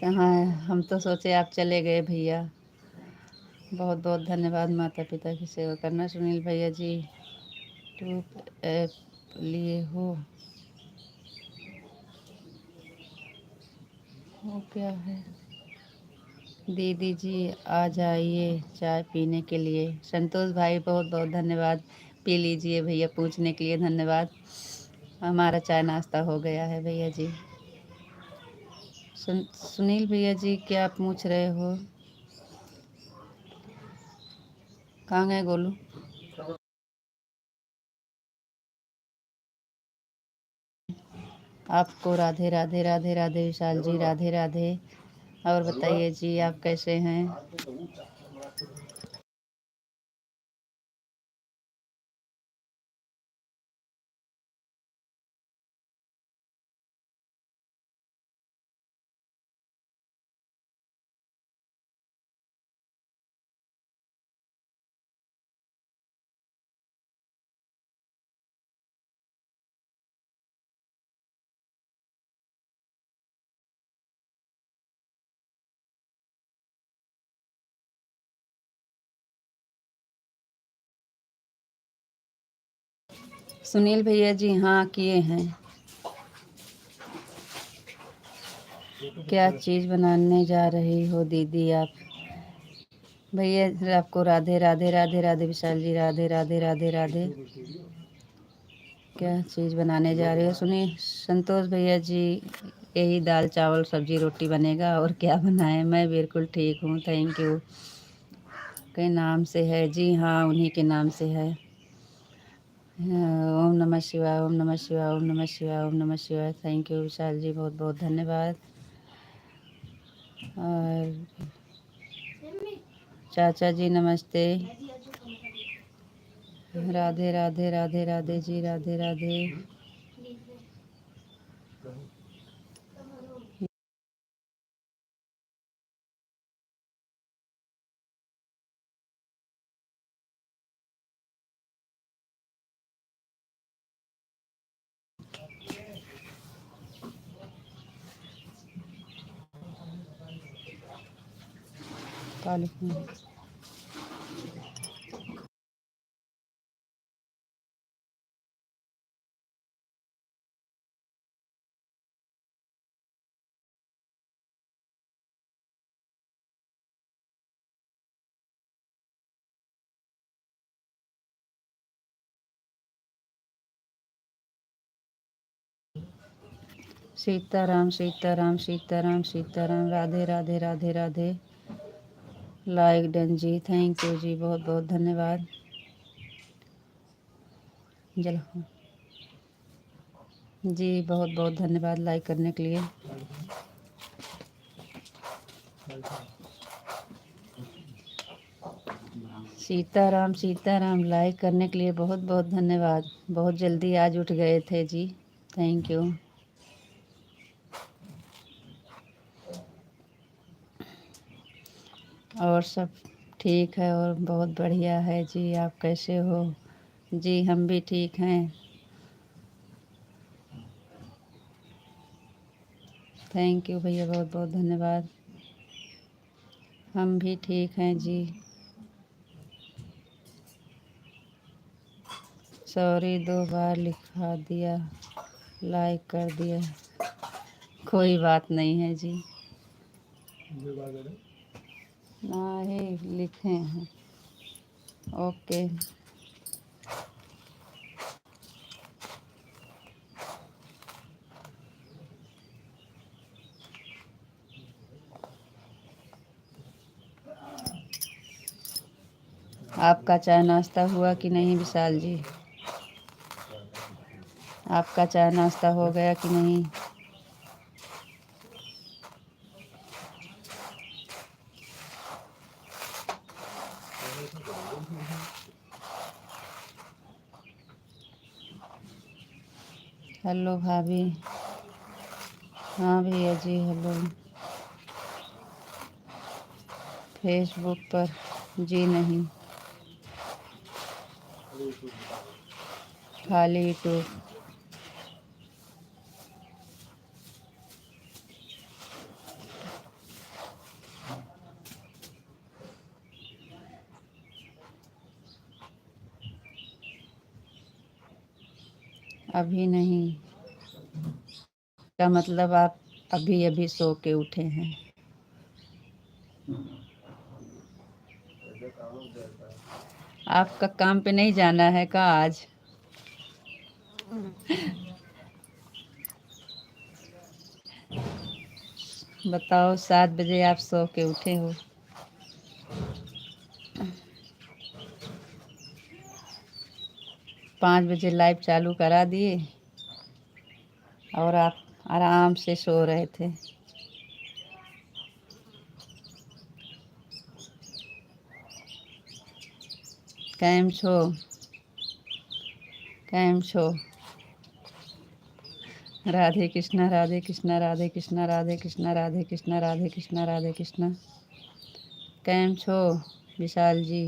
हाँ, हम तो सोचे आप चले गए भैया। बहुत बहुत धन्यवाद, माता पिता की सेवा करना। सुनील भैया जी ट्यूब ऐप लिए हो, वो क्या है? दीदी जी आ जाइए चाय पीने के लिए। संतोष भाई बहुत बहुत धन्यवाद। पी लीजिए भैया, पूछने के लिए धन्यवाद। हमारा चाय नाश्ता हो गया है भैया जी। सुनील भैया जी क्या पूछ रहे हो? कहाँ गए गोलू? आपको राधे राधे राधे राधे विशाल जी, राधे राधे। और बताइए जी आप कैसे हैं? सुनील भैया जी हाँ किए हैं। क्या चीज़ बनाने जा रही हो दीदी आप? भैया आपको राधे राधे राधे राधे विशाल जी, राधे राधे राधे राधे। क्या चीज़ बनाने जा रहे हो? सुनिए संतोष भैया जी, यही दाल चावल सब्जी रोटी बनेगा और क्या बनाए। मैं बिल्कुल ठीक हूँ, थैंक यू। के नाम से है जी हाँ, उन्हीं के नाम से है। हाँ, ओम नमः शिवाय, ओम नमः शिवाय, ओम नमः शिवाय, ओम नमः शिवाय। थैंक यू विशाल जी, बहुत बहुत धन्यवाद। और चाचा जी नमस्ते। राधे राधे राधे राधे जी, राधे राधे। काली सीताराम सीताराम सीताराम सीताराम, राधे राधे राधे राधे। लाइक डन जी, थैंक यू जी, बहुत बहुत धन्यवाद। जल जी बहुत बहुत धन्यवाद लाइक करने के लिए। सीताराम सीताराम, लाइक करने के लिए बहुत बहुत धन्यवाद। बहुत जल्दी आज उठ गए थे जी, थैंक यू। और सब ठीक है और बहुत बढ़िया है जी, आप कैसे हो? जी हम भी ठीक हैं, थैंक यू भैया, बहुत बहुत धन्यवाद। हम भी ठीक हैं जी। सॉरी 2 बार लिखा दिया, लाइक कर दिया। कोई बात नहीं है जी, ना ही लिखे हैं। ओके। आपका चाय नाश्ता हुआ कि नहीं विशाल जी? आपका चाय नाश्ता हो गया कि नहीं? हेलो भाभी। हाँ भैया जी हेलो। फेसबुक पर जी नहीं, खाली यूट्यूब। अभी नहीं का मतलब आप अभी अभी सो के उठे हैं? आपका काम पे नहीं जाना है का आज? बताओ 7 बजे आप सो के उठे हो। 5 बजे लाइव चालू करा दिए और आप आराम से सो रहे थे। कैम छो, कैम छो। राधे कृष्णा, राधे कृष्णा, राधे कृष्णा, राधे कृष्णा, राधे कृष्णा, राधे कृष्णा, राधे कृष्णा। कैम छो विशाल जी।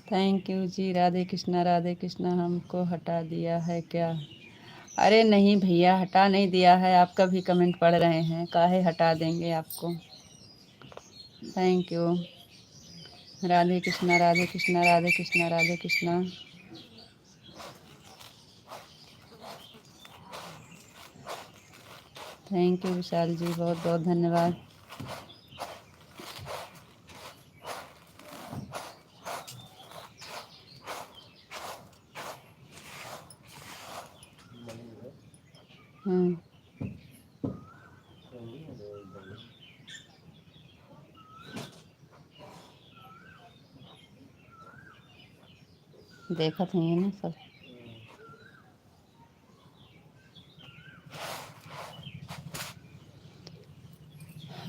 थैंक यू जी। राधे कृष्णा, राधे कृष्णा। हमको हटा दिया है क्या? अरे नहीं भैया, हटा नहीं दिया है। आपका भी कमेंट पढ़ रहे हैं, काहे हटा देंगे आपको। Thank you. Radhe Krishna, Radhe Krishna, Radhe Krishna, Radhe Krishna. Thank you Vishal ji, बहुत बहुत धन्यवाद। हम्म, देखा था ये ना सब।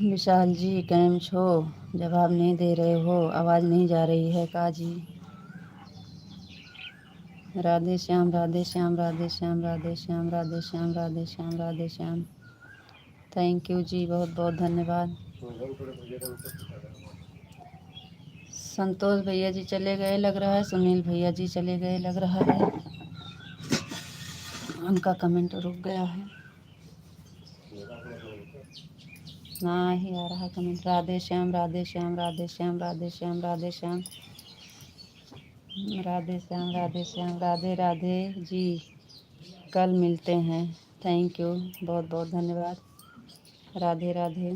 विशाल जी कैम छो? जवाब नहीं दे रहे हो, आवाज़ नहीं जा रही है का जी? राधे श्याम, राधे श्याम, राधे श्याम, राधे श्याम, राधे श्याम, राधे श्याम, राधे श्याम। थैंक यू जी, बहुत बहुत धन्यवाद। संतोष भैया जी चले गए लग रहा है, सुनील भैया जी चले गए लग रहा है, उनका कमेंट रुक गया है। ना ही आ रहा कमेंट। राधे श्याम, राधे श्याम, राधे श्याम, राधे श्याम, राधे श्याम, राधे श्याम, राधे श्याम, राधे राधे जी। कल मिलते हैं। थैंक यू, बहुत बहुत धन्यवाद। राधे राधे।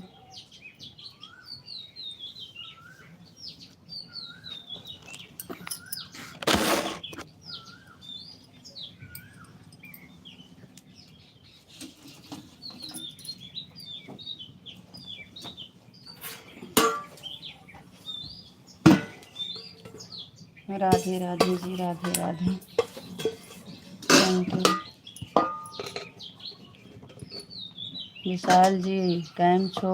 राधे राधे जी, राधे राधे। थैंक यू विशाल जी, कैम छो?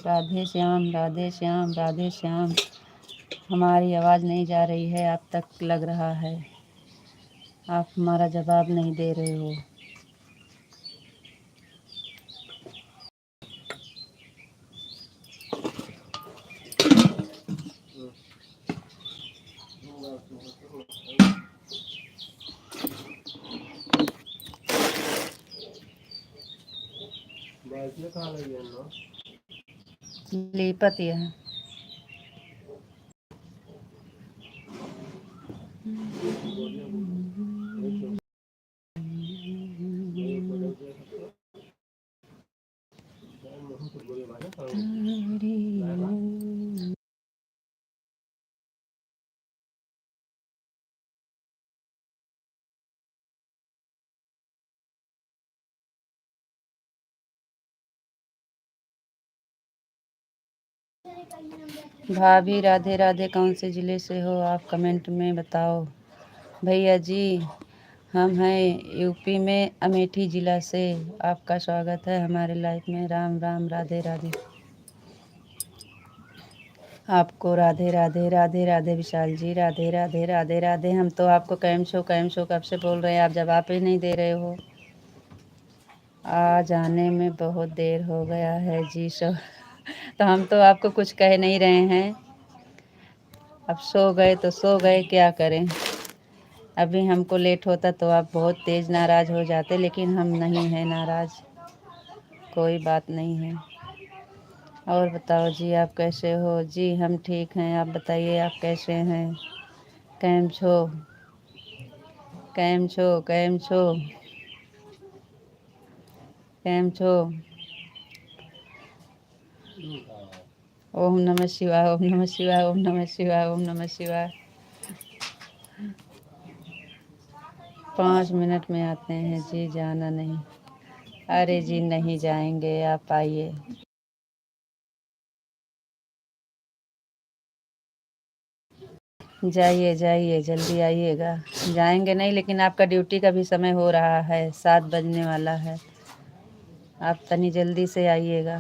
राधे श्याम, राधे श्याम, राधे श्याम। हमारी आवाज़ नहीं जा रही है आप तक लग रहा है, आप हमारा जवाब नहीं दे रहे हो। लीपत यह भाभी राधे राधे। कौन से ज़िले से हो आप, कमेंट में बताओ। भैया जी हम हैं यूपी में अमेठी ज़िला से। आपका स्वागत है हमारे लाइफ में। राम राम, राधे राधे। आपको राधे राधे, राधे राधे विशाल जी, राधे राधे, राधे राधे। हम तो आपको कैम शो कब से बोल रहे हैं, आप जवाब ही नहीं दे रहे हो। आ जाने में बहुत देर हो गया है जी शो। तो हम तो आपको कुछ कह नहीं रहे हैं, अब सो गए तो सो गए, क्या करें। अभी हमको लेट होता तो आप बहुत तेज़ नाराज़ हो जाते, लेकिन हम नहीं हैं नाराज़, कोई बात नहीं है। और बताओ जी आप कैसे हो? जी हम ठीक हैं, आप बताइए आप कैसे हैं? कैम छो, कैम छो, कैम छो, કેમ છો? ओम नमः शिवाय, ओम नमः शिवाय, ओम नमः शिवाय, ओम नमः शिवाय। 5 मिनट में आते हैं जी, जाना नहीं। अरे जी नहीं जाएंगे, आप आइए। जाइए जाइए, जल्दी आइएगा। जाएंगे नहीं, लेकिन आपका ड्यूटी का भी समय हो रहा है, 7 बजने वाला है। आप तनी जल्दी से आइएगा।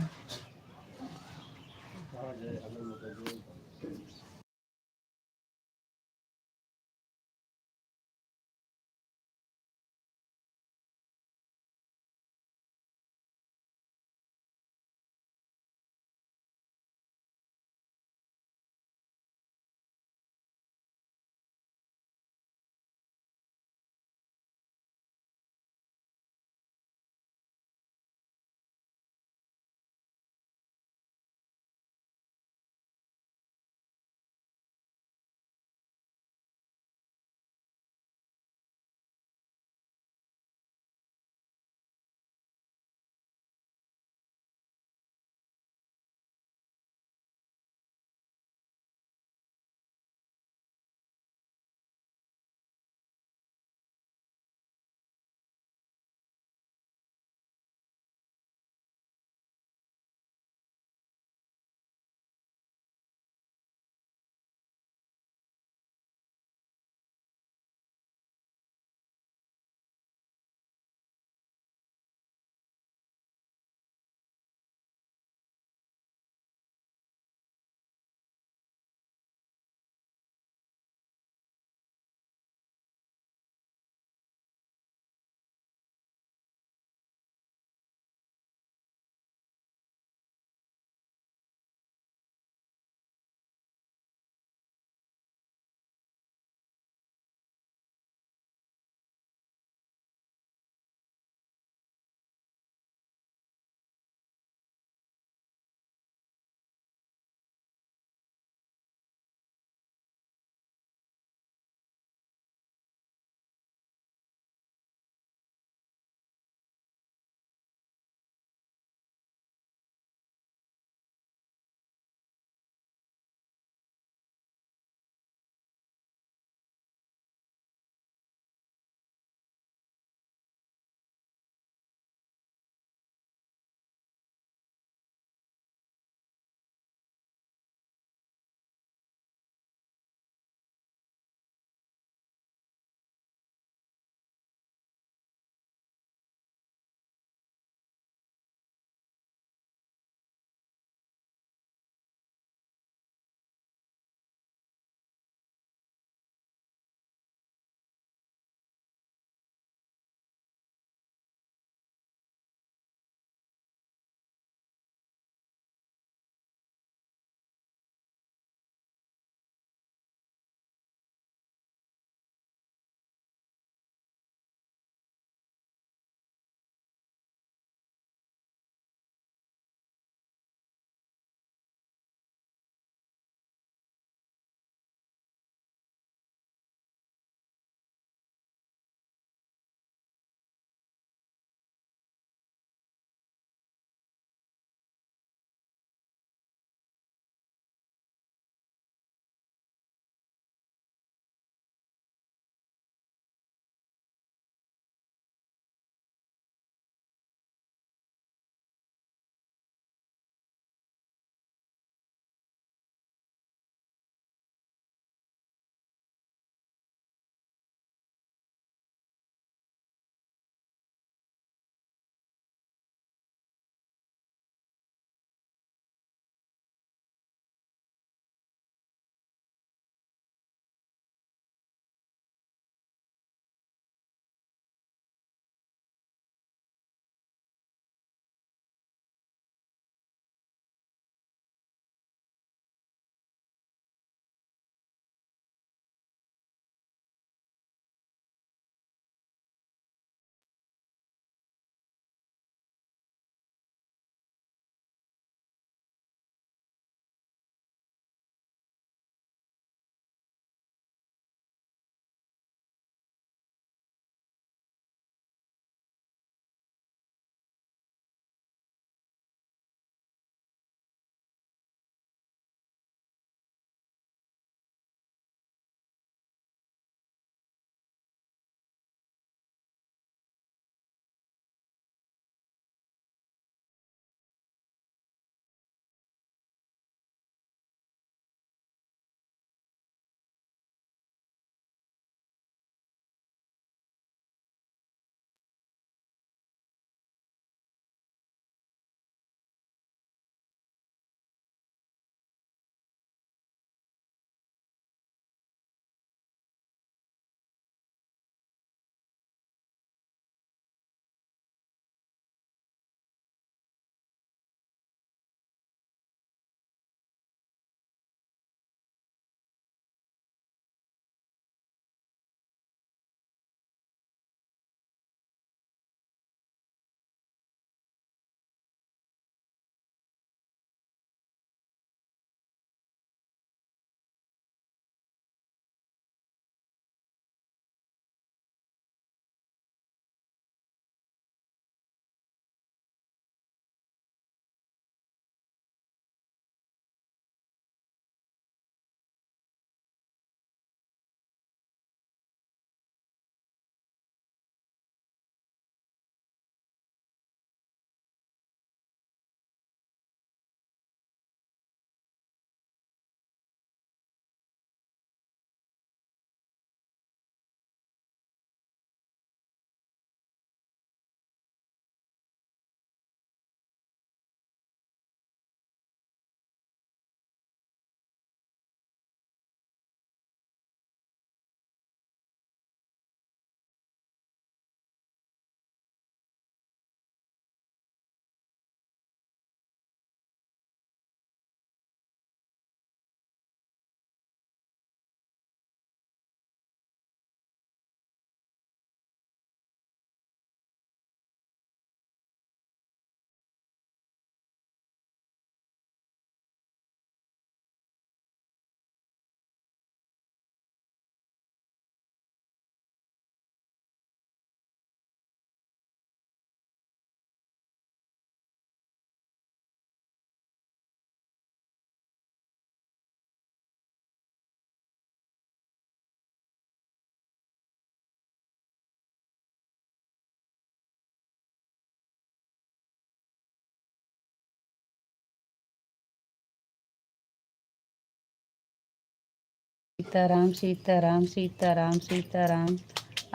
सीताराम सीताराम सीताराम सीताराम।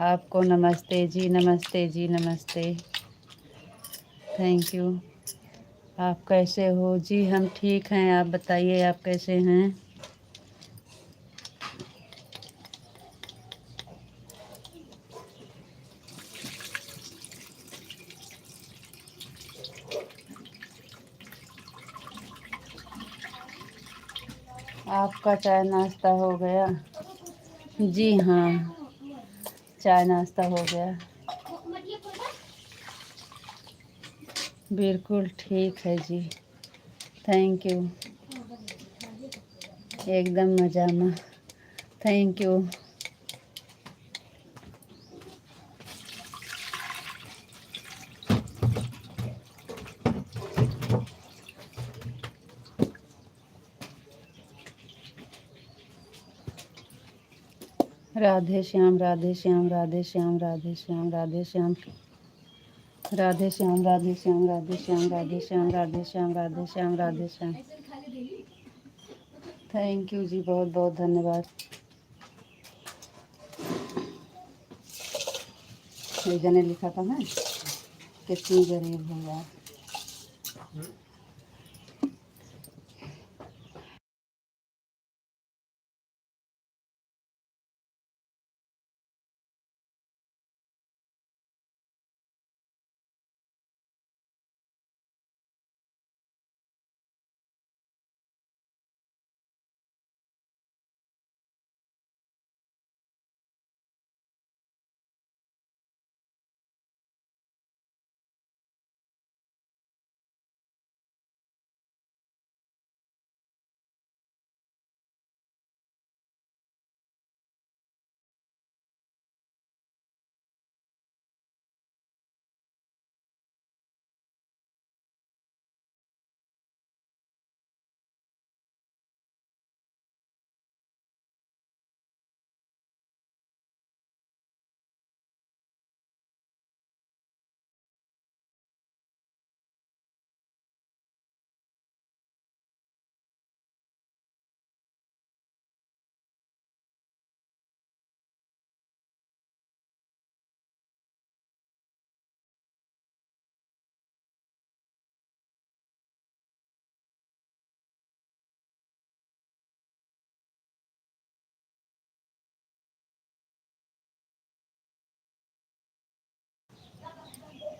आपको नमस्ते जी, नमस्ते जी, नमस्ते। Thank you. आप कैसे हो जी? हम ठीक हैं, आप बताइए आप कैसे हैं? आपका चाय नाश्ता हो गया? जी हाँ, चाय नाश्ता हो गया। बिल्कुल ठीक है जी। Thank you. एकदम मज़ा में। Thank you. Radhe Shyam Radhe Shyam Radhe Shyam Radhe Shyam Radhe Shyam Radhe Shyam Radhe Shyam Radhe Shyam Radhe Shyam Radhe Shyam Radhe Shyam Radhe Shyam. Thank you जी, बहुत बहुत धन्यवाद। एक जने लिखा था ना, कितनी गरीब हो यार।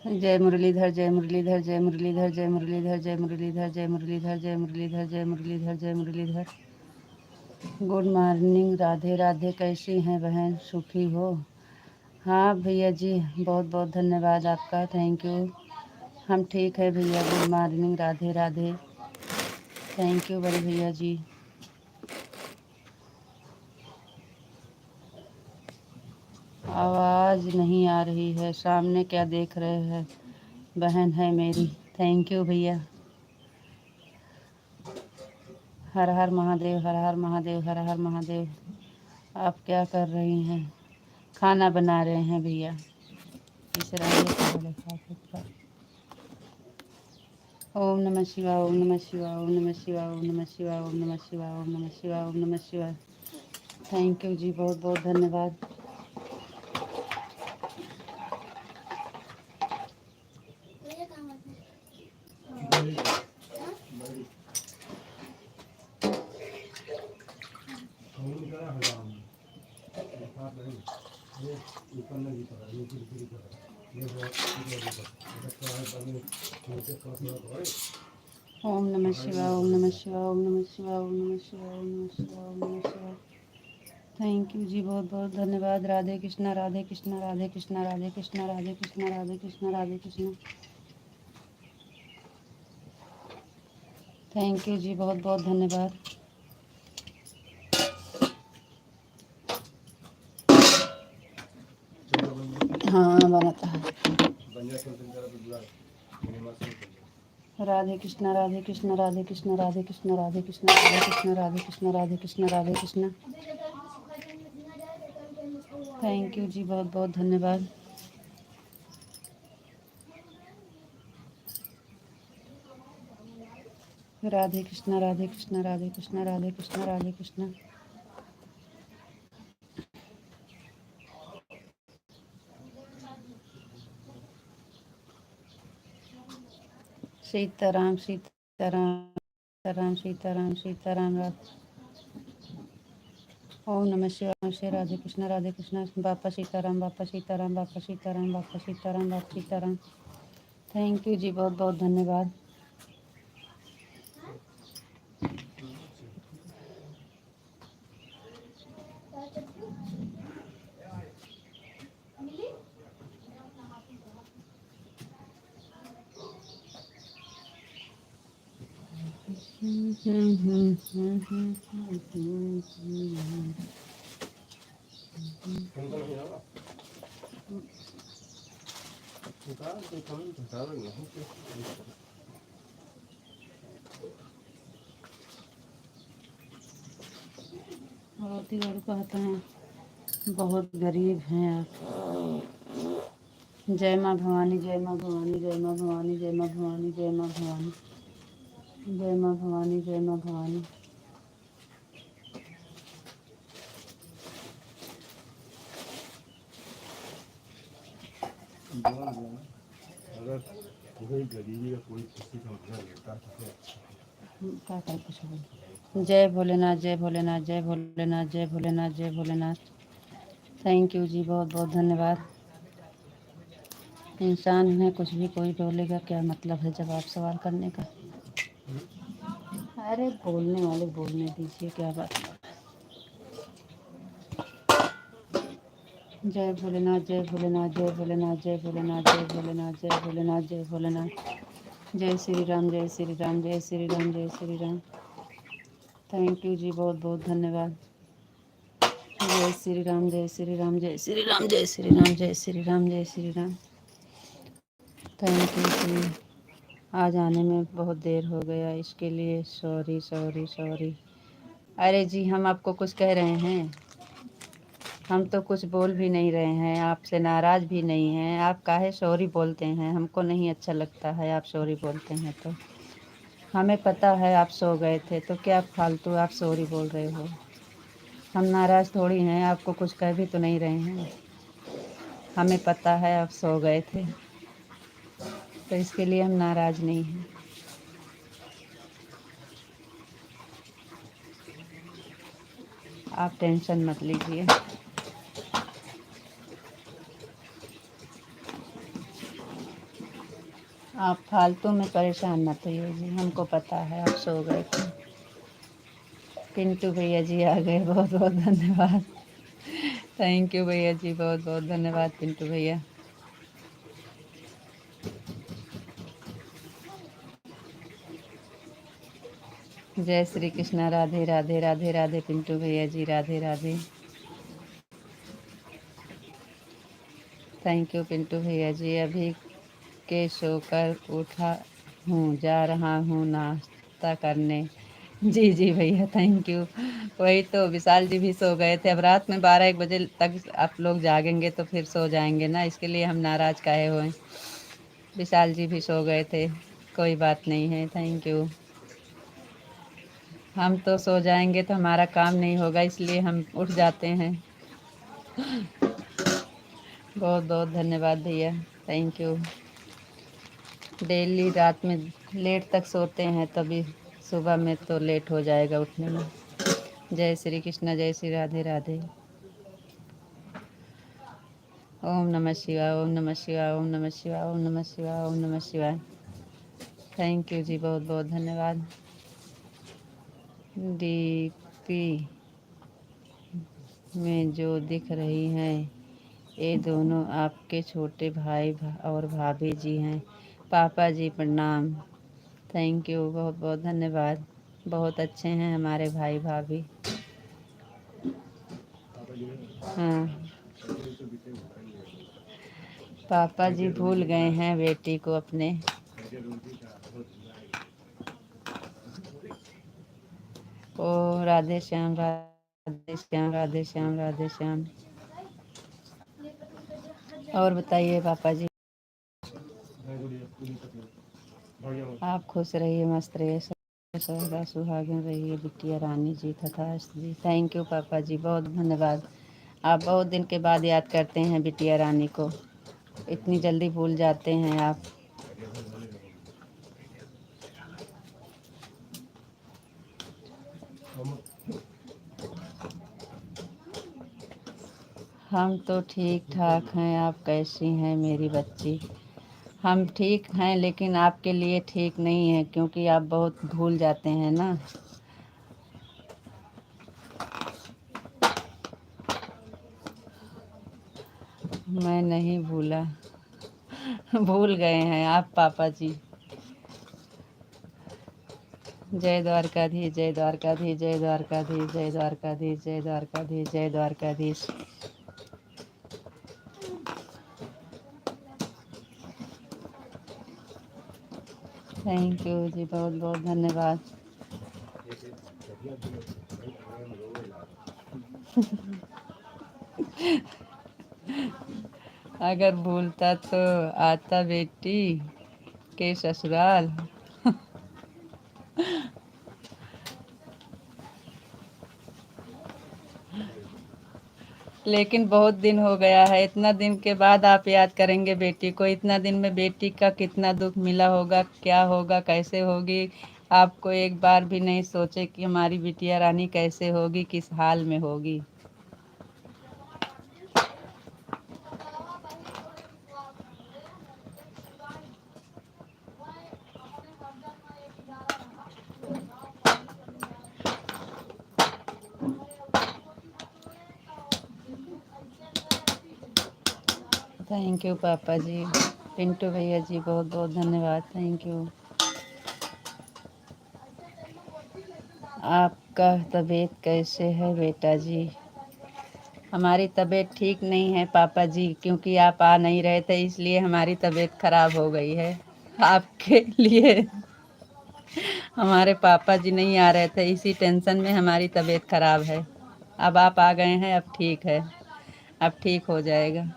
जय मुरलीधर जय मुरलीधर जय मुरलीधर जय मुरलीधर जय मुरलीधर जय मुरलीधर जय मुरलीधर जय मुरलीधर जय मुरलीधर। Good morning, Radhe Radhe. कैसी हैं बहन, सुखी हो? हाँ भैया जी, बहुत बहुत धन्यवाद आपका, थैंक यू। हम ठीक है भैया, good morning, Radhe Radhe. Thank you बड़े भैया जी। आवाज़ नहीं आ रही है, सामने क्या देख रहे हैं? बहन है मेरी। थैंक यू भैया। हर हर महादेव, हर हर महादेव, हर हर महादेव। आप क्या कर रही हैं? खाना बना रहे हैं भैया। इस राधे को बोले खा। ओम नमः शिवाय, ओम नमः शिवाय, ओम नमः शिवाय, ओम नमः शिवाय, ओम नमः शिवाय, ओम नमः शिवाय, ओम नमः शिवाय। थैंक यू जी, बहुत बहुत धन्यवाद। ओम नमः शिवाय, ओम नमः शिवाय, ओम नमः शिवाय, ओम नमः शिवाय, ओम नमः शिवाय, ओम नमः शिवाय। थैंक यू जी, बहुत बहुत धन्यवाद। राधे कृष्णा राधे कृष्णा राधे कृष्णा राधे कृष्णा राधे कृष्णा राधे कृष्णा राधे कृष्णा। थैंक यू जी, बहुत बहुत धन्यवाद। हाँ बनाता है। राधे कृष्णा राधे कृष्णा राधे कृष्णा राधे कृष्णा राधे कृष्णा राधे कृष्णा राधे कृष्णा राधे कृष्णा राधे कृष्णा। थैंक यू जी, बहुत बहुत धन्यवाद। राधे कृष्णा राधे कृष्णा राधे कृष्णा राधे कृष्णा राधे कृष्णा। सीताराम सीताराम सीताराम सीताराम सीताराम ओम नमः शिवाय श्री राधे कृष्णा बापा सीताराम बापा सीताराम बापा सीताराम बापा सीताराम बापा सीताराम। थैंक यू जी, बहुत बहुत धन्यवाद। औरती और कहते हैं बहुत गरीब हैं आप। जय माँ भवानी जय माँ भवानी जय माँ भवानी जय माँ भवानी जय माँ भवानी जय माँ भवानी जय माँ भवानी। अगर कोई गरीबी या कोई किसी का मतलब लेता तो जय भोलेनाथ जय भोलेनाथ जय भोलेनाथ जय भोलेनाथ जय भोलेनाथ। थैंक यू जी, बहुत बहुत धन्यवाद। इंसान है, कुछ भी कोई बोलेगा, क्या मतलब है जब आप सवाल करने का। अरे बोलने वाले बोलने दीजिए, क्या बात। जय भोलेनाथ जय भोलेनाथ जय भोलेनाथ जय भोलेनाथ जय भोलेनाथ जय भोलेनाथ जय भोलेनाथ। जय श्री राम जय श्री राम जय श्री राम जय श्री राम। थैंक यू जी, बहुत बहुत धन्यवाद। जय श्री राम जय श्री राम जय श्री राम जय श्री राम जय श्री राम जय श्री राम। थैंक यू जी। आज आने में बहुत देर हो गया, इसके लिए सॉरी सॉरी सॉरी। अरे जी, हम आपको कुछ कह रहे हैं? हम तो कुछ बोल भी नहीं रहे हैं, आपसे नाराज़ भी नहीं हैं। आप काहे सॉरी बोलते हैं? हमको नहीं अच्छा लगता है आप सॉरी बोलते हैं तो। हमें पता है आप सो गए थे, तो क्या फालतू आप सॉरी बोल रहे हो? हम नाराज़ थोड़ी हैं, आपको कुछ कह भी तो नहीं रहे हैं। हमें पता है आप सो गए थे, तो इसके लिए हम नाराज़ नहीं हैं। आप टेंशन मत लीजिए। आप फालतू में परेशान मत होइए जी, हमको पता है आप सो गए थे। पिंटू भैया जी आ गए, बहुत बहुत धन्यवाद। थैंक यू भैया जी, बहुत बहुत धन्यवाद पिंटू भैया। जय श्री कृष्णा, राधे राधे राधे राधे पिंटू भैया जी, राधे राधे। थैंक यू पिंटू भैया जी। अभी के सोकर उठा हूँ, जा रहा हूँ नाश्ता करने। जी जी भैया, थैंक यू। वही तो, विशाल जी भी सो गए थे। अब रात में 12-1 बजे तक आप लोग जागेंगे तो फिर सो जाएंगे ना, इसके लिए हम नाराज़ काहे हुए। विशाल जी भी सो गए थे, कोई बात नहीं है। Thank you. हम तो सो जाएंगे तो हमारा काम नहीं होगा, इसलिए हम उठ जाते हैं। बहुत बहुत धन्यवाद भैया, थैंक यू। डेली रात में लेट तक सोते हैं, तभी सुबह में तो लेट हो जाएगा उठने में। जय श्री कृष्ण जय श्री राधे राधे। ओम नमः शिवाय ओम नमः शिवाय ओम नमः शिवाय ओम नमः शिवाय ओम नमः शिवाय। थैंक यू जी, बहुत बहुत धन्यवाद। डीपी में जो दिख रही हैं, ये दोनों आपके छोटे भाई और भाभी जी हैं। पापा जी प्रणाम। थैंक यू, बहुत बहुत धन्यवाद। बहुत अच्छे हैं हमारे भाई भाभी। हाँ, पापा जी भूल गए हैं बेटी को अपने। ओ राधे श्याम राधे श्याम राधे श्याम राधे श्याम। और बताइए पापा जी। आप खुश रहिए, मस्त रहिए, सदा सुहागिन रहिए बिटिया रानी जी तथा जी। थैंक यू पापा जी, बहुत धन्यवाद। आप बहुत दिन के बाद याद करते हैं बिटिया रानी को, इतनी जल्दी भूल जाते हैं आप। हम तो ठीक ठाक हैं। आप कैसी हैं मेरी बच्ची? हम ठीक हैं, लेकिन आपके लिए ठीक नहीं है, क्योंकि आप बहुत भूल जाते हैं ना। मैं नहीं भूला। भूल गए हैं आप पापा जी। जय द्वारकाधीश, जय द्वारकाधीश, जय द्वारकाधीश, जय द्वारकाधीश, जय द्वारकाधीश, जय द्वारकाधीश। थैंक यू जी, बहुत बहुत धन्यवाद। अगर भूलता तो आता बेटी के ससुराल। लेकिन बहुत दिन हो गया है, इतना दिन के बाद आप याद करेंगे बेटी को। इतना दिन में बेटी का कितना दुख मिला होगा, क्या होगा, कैसे होगी। आपको एक बार भी नहीं सोचे कि हमारी बिटिया रानी कैसे होगी, किस हाल में होगी। थैंक यू पापा जी। पिंटू भैया जी, बहुत बहुत धन्यवाद। Thank you. आपका तबीयत कैसे है बेटा जी? हमारी तबीयत ठीक नहीं है पापा जी, क्योंकि आप आ नहीं रहे थे, इसलिए हमारी तबीयत खराब हो गई है आपके लिए। हमारे पापा जी नहीं आ रहे थे, इसी टेंशन में हमारी तबीयत खराब है। अब आप आ गए हैं, अब ठीक है, अब ठीक हो जाएगा।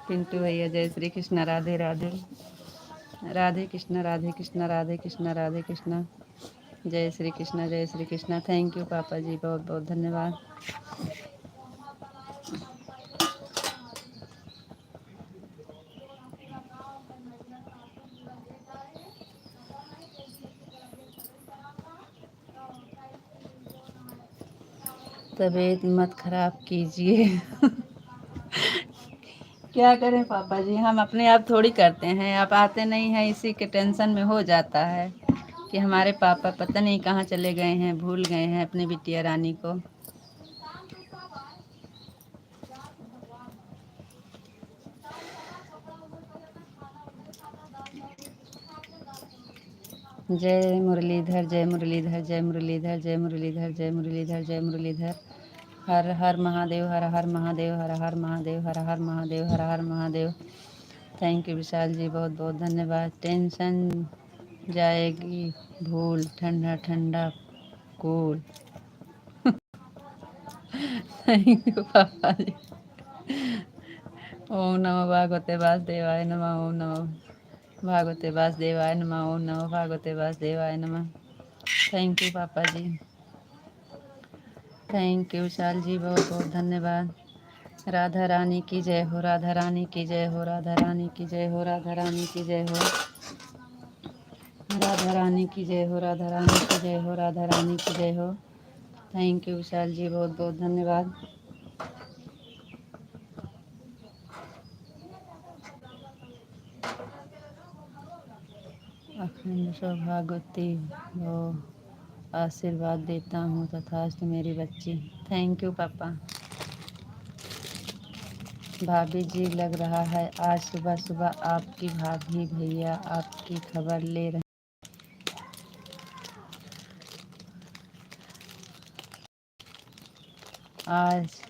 पिंटू भैया, जय श्री कृष्ण, राधे राधे। राधे कृष्ण, राधे कृष्ण, राधे कृष्ण, राधे कृष्ण। जय श्री कृष्ण, जय श्री कृष्ण। थैंक यू पापा जी, बहुत बहुत धन्यवाद। तबीयत मत खराब कीजिए। क्या करें पापा जी, हम अपने आप थोड़ी करते हैं। आप आते नहीं हैं, इसी के टेंशन में हो जाता है कि हमारे पापा पता नहीं कहाँ चले गए हैं, भूल गए हैं अपने बिटिया रानी को। जय मुरलीधर, जय मुरलीधर, जय मुरलीधर, जय मुरलीधर, जय मुरलीधर, जय मुरलीधर। हर हर महादेव, हर हर महादेव, हर हर महादेव, हर हर महादेव, हर हर महादेव। थैंक यू विशाल जी, बहुत बहुत धन्यवाद। टेंशन जाएगी भूल, ठंडा ठंडा कूल। थैंक यू पापा जी। ओम नमो भागवते वासुदेवाय नमः। ओम नमो भागवते वासुदेवाय नमः। ओम नमो भागवते वासुदेवाय नमः। थैंक यू पापा जी। थैंक यू विशाल जी, बहुत बहुत धन्यवाद। राधा रानी की जय हो, राधा रानी की जय हो, राधा रानी की जय हो, राधा रानी की जय हो, राधा रानी की जय हो, राधा रानी की जय हो, राधा रानी की जय हो। थैंक यू विशाल जी, बहुत बहुत धन्यवाद। अखंड सौभाग्यवती हो, आशीर्वाद देता हूँ तथास्तु मेरी बच्ची। थैंक यू पापा। भाभी जी, लग रहा है आज सुबह सुबह आपकी भाभी भैया आपकी खबर ले रहे। आज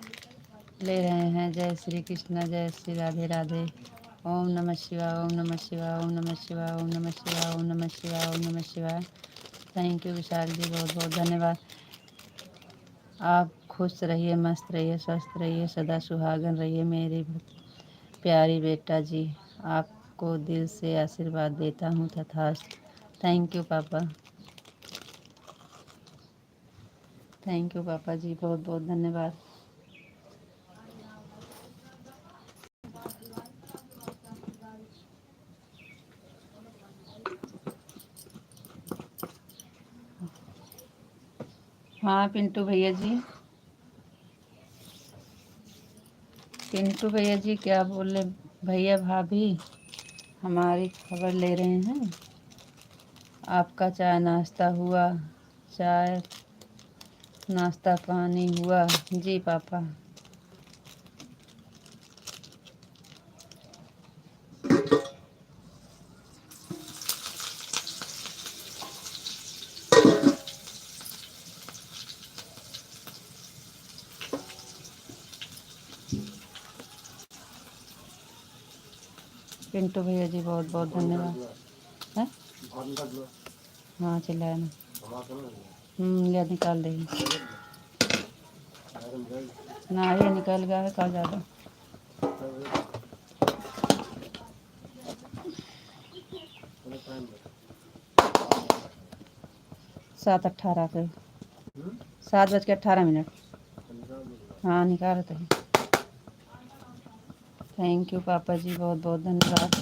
ले रहे हैं। जय श्री कृष्ण, जय श्री राधे राधे। ओम नमः शिवाय, ओम नमः शिवाय, ओम नमः शिवाय, ओम नमः शिवाय, ओम नमः शिवाय, ओम नमः शिवाय। थैंक यू विशाल जी, बहुत बहुत धन्यवाद। आप खुश रहिए, मस्त रहिए, स्वस्थ रहिए, सदा सुहागन रहिए मेरी प्यारी बेटा जी। आपको दिल से आशीर्वाद देता हूँ तथास्तु। थैंक यू पापा। थैंक यू पापा जी, बहुत बहुत धन्यवाद। हाँ पिंटू भैया जी, पिंटू भैया जी क्या बोले? भैया भाभी हमारी खबर ले रहे हैं। आपका चाय नाश्ता हुआ? चाय नाश्ता पानी हुआ? जी पापा। पिंटू भैया जी बहुत बहुत धन्यवाद। है हाँ चिल्लाया ना। या निकाल देगी ना, ये निकल गया है कल ज़्यादा। 7:18 पे 7:18। हाँ निकाल तो है। थैंक यू पापा जी, बहुत बहुत धन्यवाद।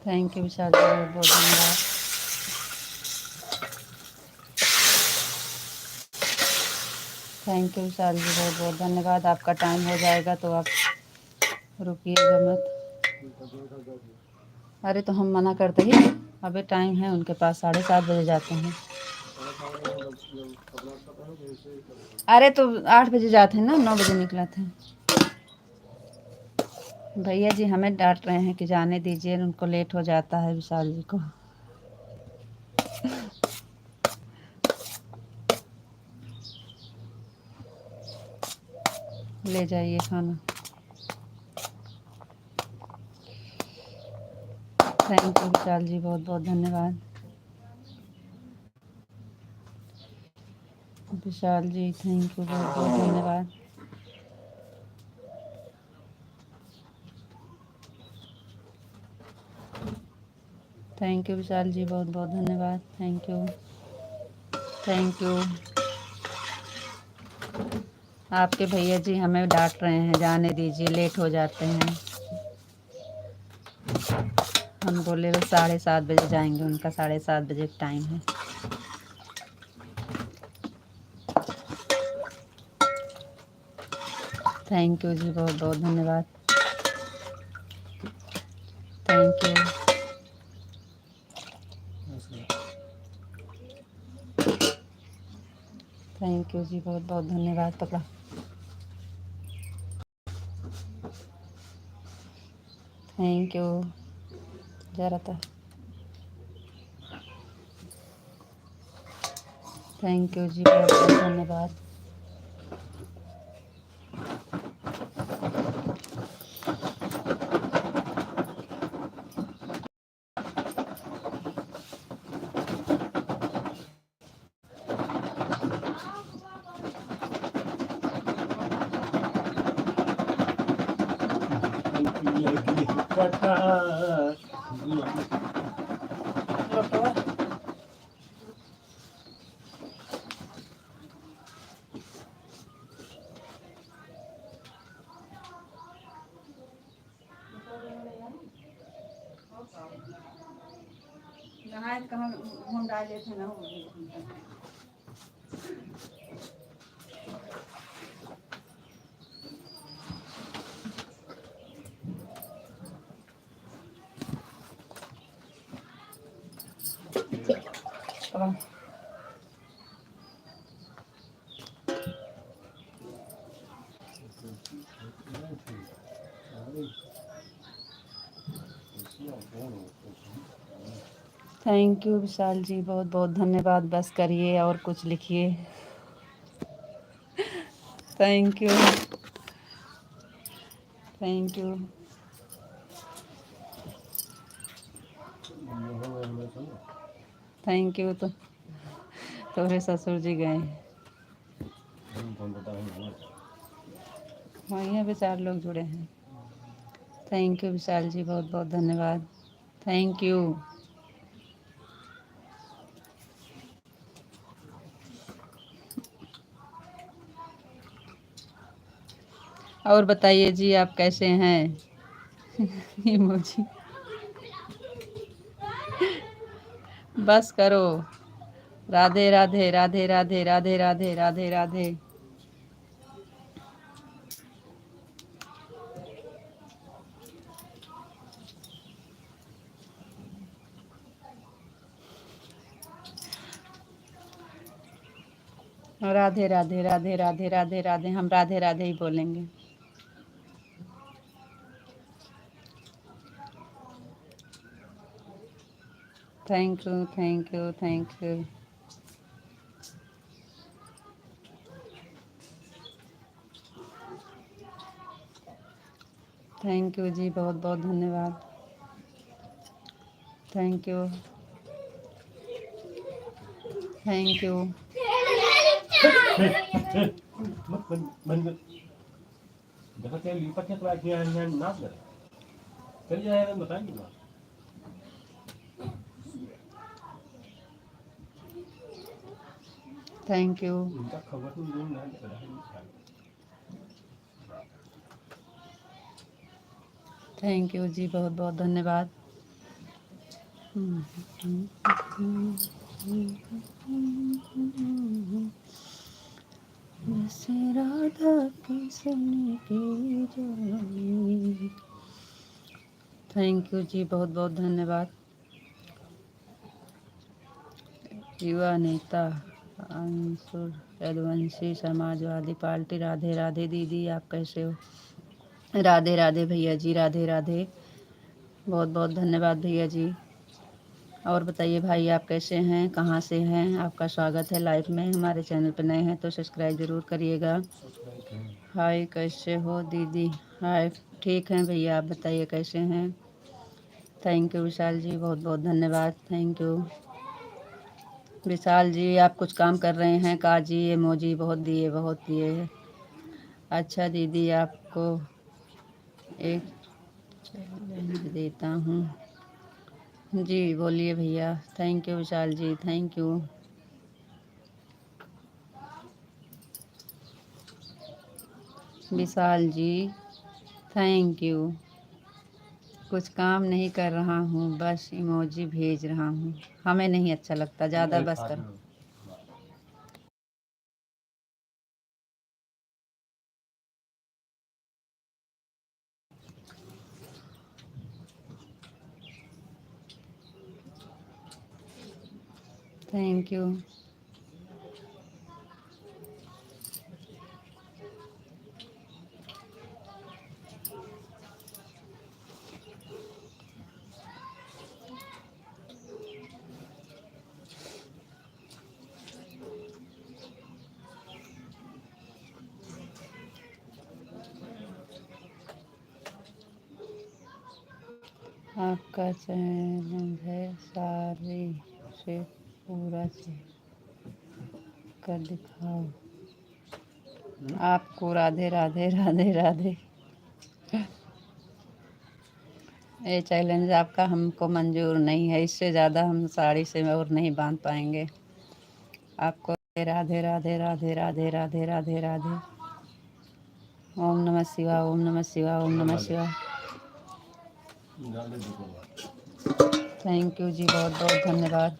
थैंक यू विशाल जी, बहुत बहुत धन्यवाद। थैंक यू विशाल जी, बहुत बहुत धन्यवाद। आपका टाइम हो जाएगा तो आप रुकिएगा मत। अरे तो हम मना करते ही, अभी टाइम है उनके पास, 7:30 बजे जाते हैं। अरे तो 8 बजे जाते हैं ना, 9 बजे निकला थे। भैया जी हमें डांट रहे हैं कि जाने दीजिए, उनको लेट हो जाता है विशाल जी को। ले जाइए खाना। थैंक यू विशाल जी, बहुत बहुत धन्यवाद। विशाल जी थैंक यू, बहुत बहुत धन्यवाद। थैंक यू विशाल जी, बहुत बहुत धन्यवाद। Thank you thank you. आपके भैया जी हमें डांट रहे हैं, जाने दीजिए लेट हो जाते हैं। हम बोले वो 7:30 बजे जाएंगे, उनका 7:30 बजे टाइम है। थैंक यू जी, बहुत बहुत धन्यवाद। Thank you. थैंक यू जी, बहुत बहुत धन्यवाद। पकड़ा। Thank you. जरा था। थैंक यू जी, बहुत बहुत धन्यवाद। कहाँ घूम डाले थे ना। थैंक यू विशाल जी, बहुत बहुत धन्यवाद। बस करिए और कुछ लिखिए। Thank you thank you. Thank you. तो तोरे ससुर जी गए हैं, वहीं पे 4 लोग जुड़े हैं। थैंक यू विशाल जी, बहुत बहुत धन्यवाद। Thank you. और बताइए जी आप कैसे हैं? इमोजी बस करो। राधे राधे राधे राधे राधे राधे राधे राधे। राधे राधे राधे राधे राधे राधे। हम राधे राधे ही बोलेंगे। Thank you thank you thank you. Thank you जी, बहुत बहुत धन्यवाद। Thank you thank you. Thank you thank you जी, बहुत बहुत धन्यवाद। जैसे राधा कृष्ण की जोड़ी। थैंक यू जी, बहुत बहुत धन्यवाद। युवा नेता अंशुर यदुवंशी, समाजवादी पार्टी। राधे राधे दीदी, आप कैसे हो? राधे राधे भैया जी, राधे राधे। बहुत बहुत धन्यवाद भैया जी। और बताइए भाई आप कैसे हैं, कहाँ से हैं? आपका स्वागत है लाइव में। हमारे चैनल पर नए हैं तो सब्सक्राइब ज़रूर करिएगा। हाय कैसे हो दीदी? हाय ठीक हैं भैया, आप बताइए कैसे हैं? थैंक यू विशाल जी, बहुत बहुत धन्यवाद। थैंक यू विशाल जी। आप कुछ काम कर रहे हैं का जी? इमोजी बहुत दिए, बहुत दिए। अच्छा दीदी, आपको एक चैलेंज देता हूँ। जी बोलिए भैया। Thank you Vishal ji, thank you. Vishal ji thank you. कुछ काम नहीं कर रहा हूँ, बस इमोजी भेज रहा हूँ। हमें नहीं अच्छा लगता ज़्यादा, बस करो। Thank you. आपका चैलेंज है, सारी से पूरा कर दिखाओ। आपको राधे राधे राधे राधे। ये चैलेंज आपका हमको मंजूर नहीं है, इससे ज़्यादा हम साड़ी से और नहीं बांध पाएंगे। आपको राधे राधे राधे राधे राधे राधे राधे। ओम नमः शिवाय, ओम नमः शिवाय, ओम नमः शिवाय। थैंक यू जी, बहुत बहुत धन्यवाद।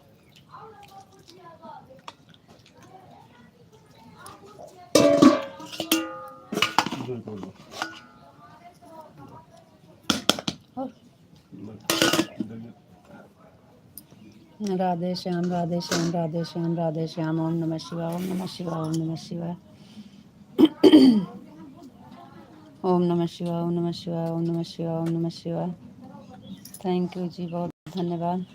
राधे श्याम राधे श्याम राधे श्याम राधे श्याम। ओम नमः शिवाय, ओम नमः शिवाय, ओम नमः शिवाय। ओम नमः शिवाय, ओम नमः शिवाय, ओम नमः शिवाय, ओम नमः शिवाय। थैंक यू जी, बहुत धन्यवाद।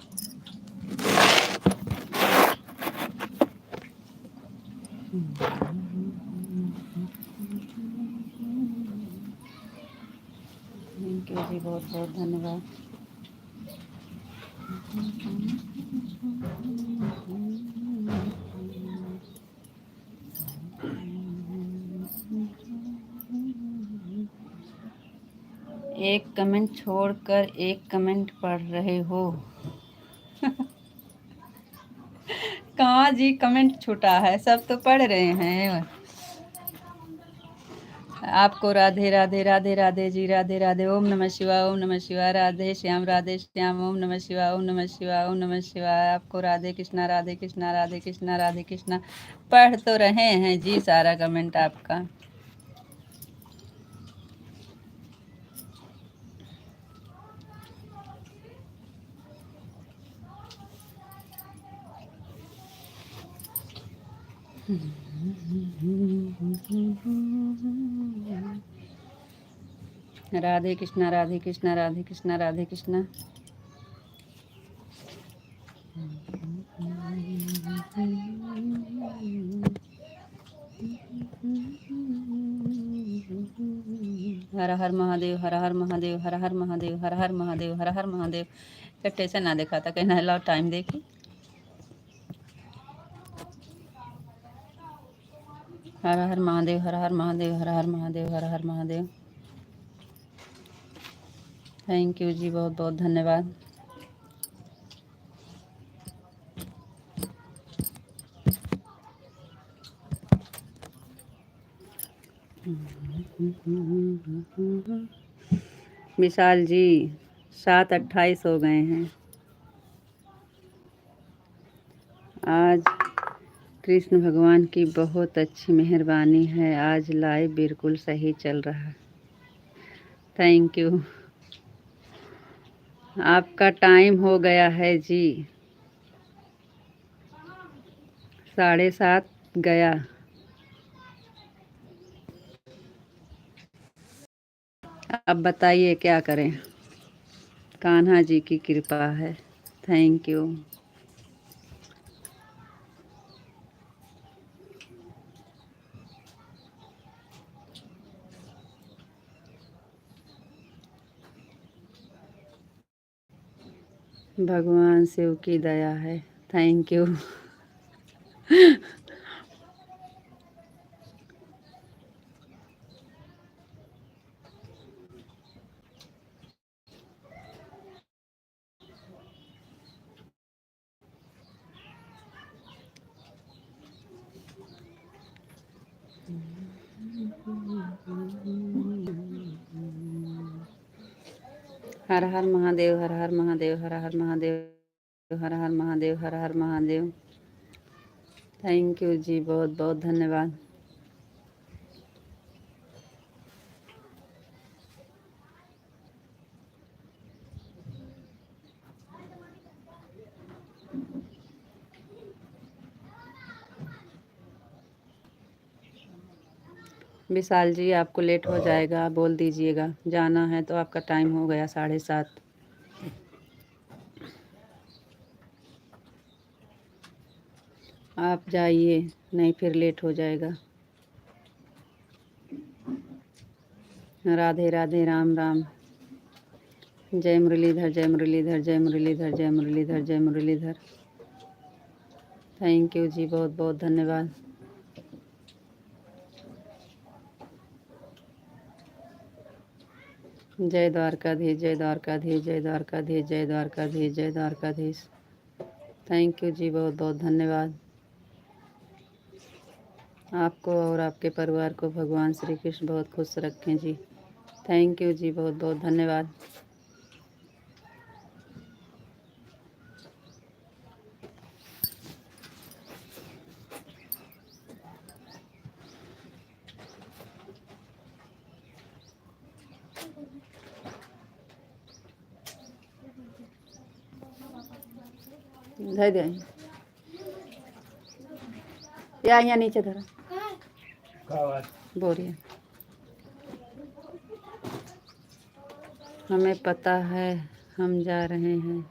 थैंक यू जी, बहुत बहुत धन्यवाद। एक कमेंट छोड़कर एक कमेंट पढ़ रहे हो। कहाँ जी कमेंट छूटा है, सब तो पढ़ रहे हैं। आपको राधे राधे राधे राधे जी, राधे राधे। ओम नमः शिवाय, ओम नमः शिवाय, राधे श्याम, ओम नमः शिवाय, ओम नमः शिवाय, ओम नमः शिवाय। आपको राधे कृष्णा, राधे कृष्णा, राधे कृष्णा, राधे कृष्णा। पढ़ तो रहे हैं जी सारा कमेंट आपका। राधे कृष्णा, राधे कृष्णा, राधे कृष्णा, राधे कृष्णा। हर हर महादेव, हर हर महादेव, हर हर महादेव, हर हर महादेव, हर हर महादेव। कट्टे से ना देखा था, कहना लाओ टाइम देखी। हर हर महादेव, हर हर महादेव, हर हर महादेव, हर हर महादेव। थैंक यू जी, बहुत बहुत धन्यवाद। विशाल जी 7:28 हो गए हैं। आज कृष्ण भगवान की बहुत अच्छी मेहरबानी है, आज लाइव बिल्कुल सही चल रहा है। Thank you. आपका टाइम हो गया है जी, 7:30 गया। अब बताइए क्या करें, कान्हा जी की कृपा है। Thank you. भगवान शिव की दया है। Thank you. हर हर महादेव, हर हर महादेव, हर हर महादेव, हर हर महादेव, हर हर महादेव। थैंक यू जी, बहुत बहुत धन्यवाद। विशाल जी आपको लेट हो जाएगा, बोल दीजिएगा। जाना है तो आपका टाइम हो गया 7:30। आप जाइए, नहीं फिर लेट हो जाएगा। राधे राधे, राम राम। जय मुरलीधर, जय मुरलीधर, जय मुरलीधर, जय मुरलीधर, जय मुरलीधर। थैंक यू जी, बहुत बहुत धन्यवाद। जय द्वारकाधीश, जय द्वारकाधीश, जय द्वारकाधीश, जय द्वारकाधीश, जय द्वारकाधीश। थैंक यू जी, बहुत बहुत धन्यवाद। आपको और आपके परिवार को भगवान श्री कृष्ण बहुत खुश रखें जी। थैंक यू जी, बहुत बहुत धन्यवाद। धर दे, या यहाँ नीचे धरा बोरिया। हमें पता है, हम जा रहे हैं।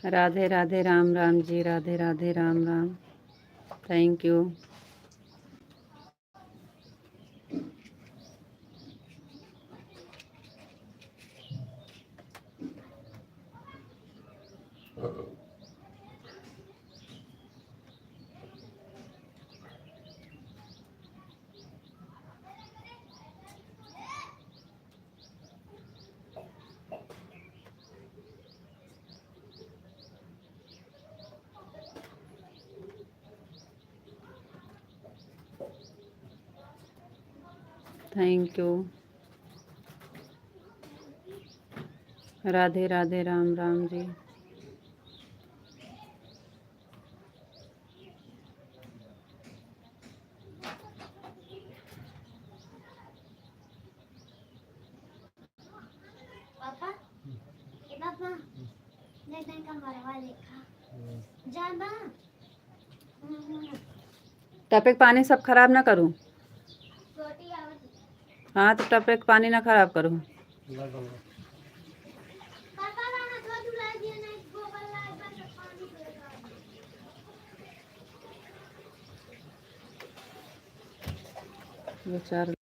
Radhe Radhe, Ram Ram ji, Radhe Radhe, Ram Ram. Thank you. Thank you. Radhe Radhe, Ram Ram ji. टपक पानी सब खराब ना करूँ। हाँ तो टपक पानी ना खराब करूँ। चार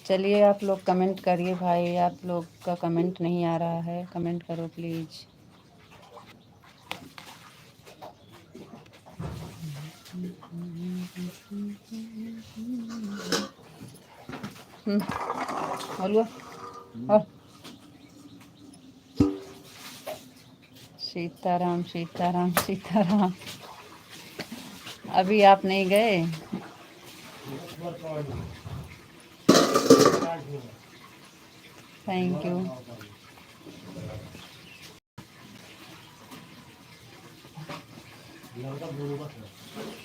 चलिए आप लोग कमेंट करिए भाई, आप लोग का कमेंट नहीं आ रहा है, कमेंट करो प्लीज़। बोलो। और सीताराम सीताराम सीताराम। अभी आप नहीं गए? Thank you.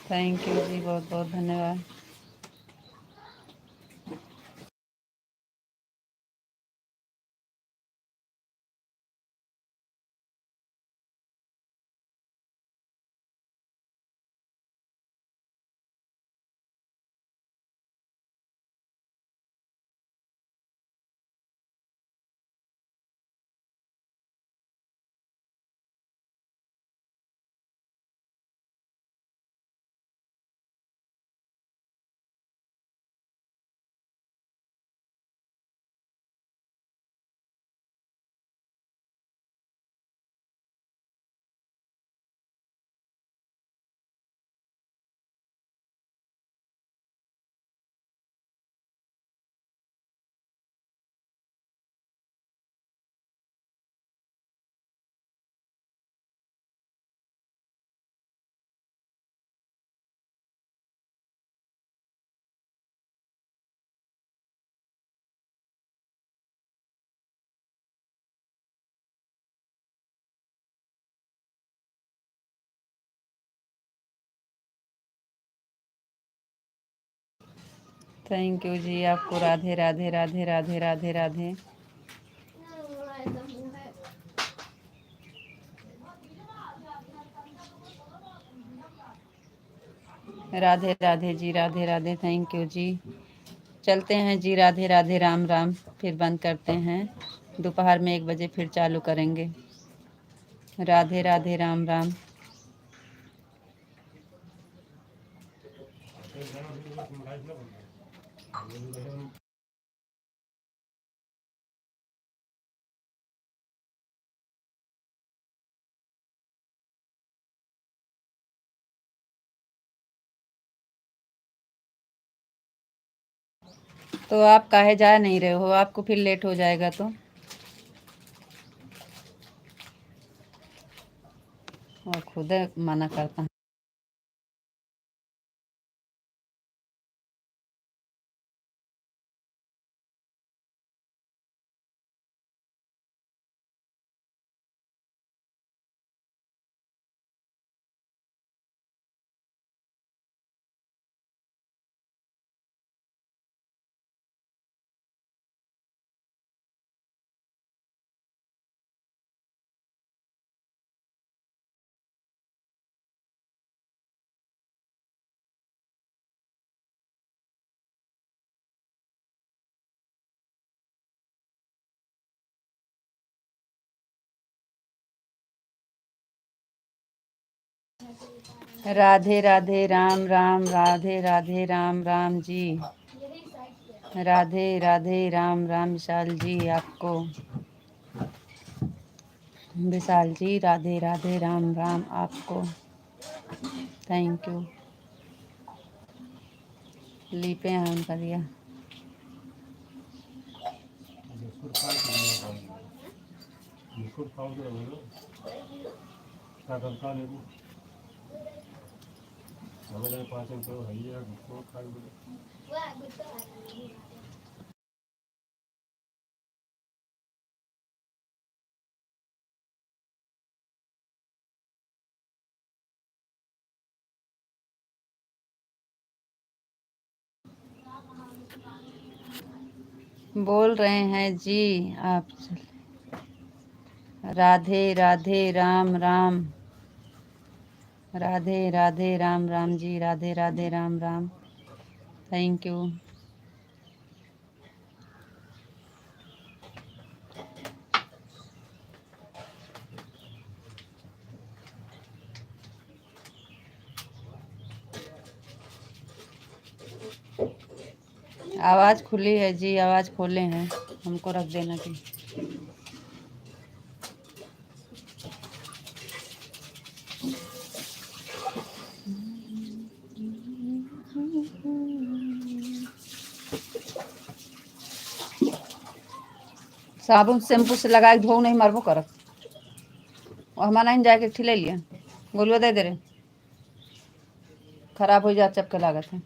थैंक यू जी, बहुत बहुत धन्यवाद। थैंक यू जी, आपको राधे राधे राधे राधे राधे राधे। राधे राधे जी, राधे राधे, थैंक यू जी। चलते हैं जी, राधे राधे, राम राम। फिर बंद करते हैं, दोपहर में 1 बजे फिर चालू करेंगे। राधे राधे, राम राम। तो आप काहे जा नहीं रहे हो? आपको फिर लेट हो जाएगा तो। और खुद मना करता है। राधे राधे राम राम, राधे राधे राम राम जी, राधे राधे राम राम। विशाल जी आपको, विशाल जी राधे राधे राम राम आपको, थैंक यू। लीपे ऑन कर दिया। बोल रहे हैं जी आप। Radhe Radhe Ram Ram, Radhe Radhe Ram Ram ji, Radhe Radhe Ram Ram, thank you. आवाज़ खुली है जी, आवाज़ खोले हैं, हमको रख देना जी। साबुन शैम्पू से लगा के धो नहीं मरबो करत। और हमारा नहीं जाके ठिले लिया गोलुआ दे दे रहे, खराब हो जा चपके लागत है।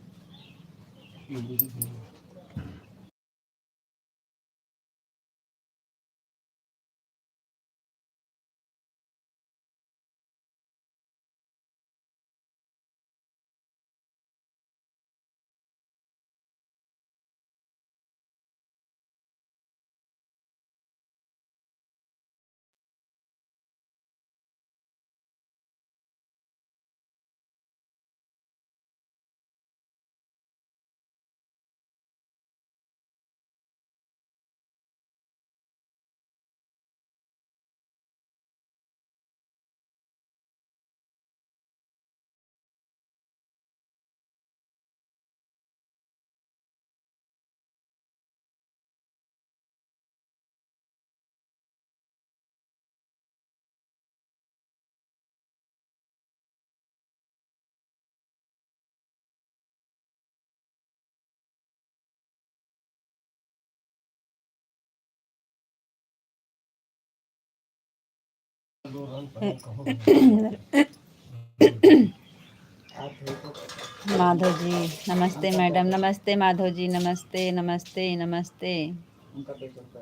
माधव जी नमस्ते, मैडम नमस्ते, माधव जी नमस्ते नमस्ते नमस्ते,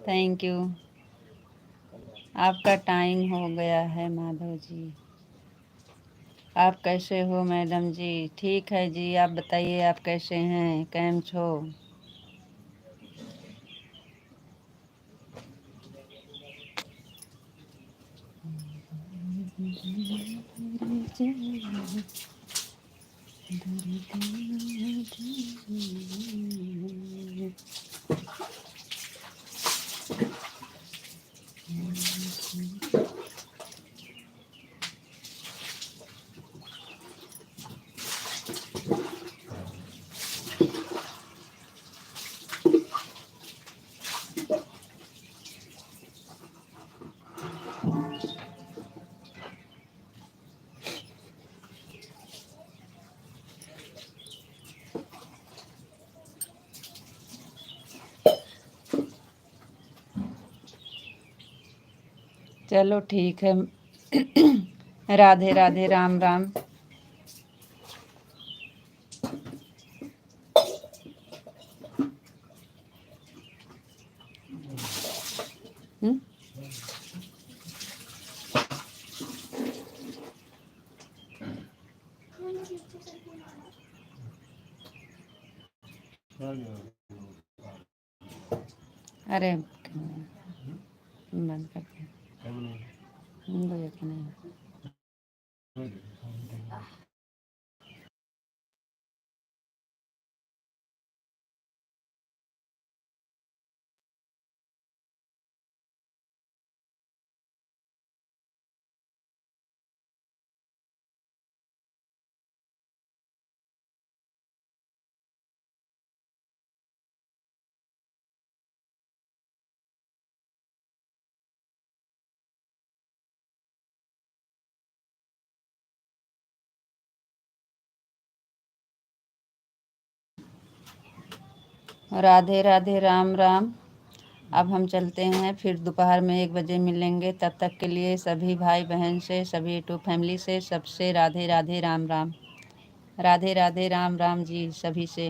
थैंक यू। आपका टाइम हो गया है माधव जी। आप कैसे हो मैडम जी? ठीक है जी, आप बताइए आप कैसे हैं, कैम छो? चलो ठीक है राधे राधे राम राम। अरे बंद करते हैं, नहीं। राधे राधे राम राम। अब हम चलते हैं, फिर दोपहर में 1 बजे मिलेंगे। तब तक के लिए सभी भाई बहन से, सभी यूट्यूब फैमिली से, सबसे राधे राधे राम राम। राधे राधे राम राम जी सभी से।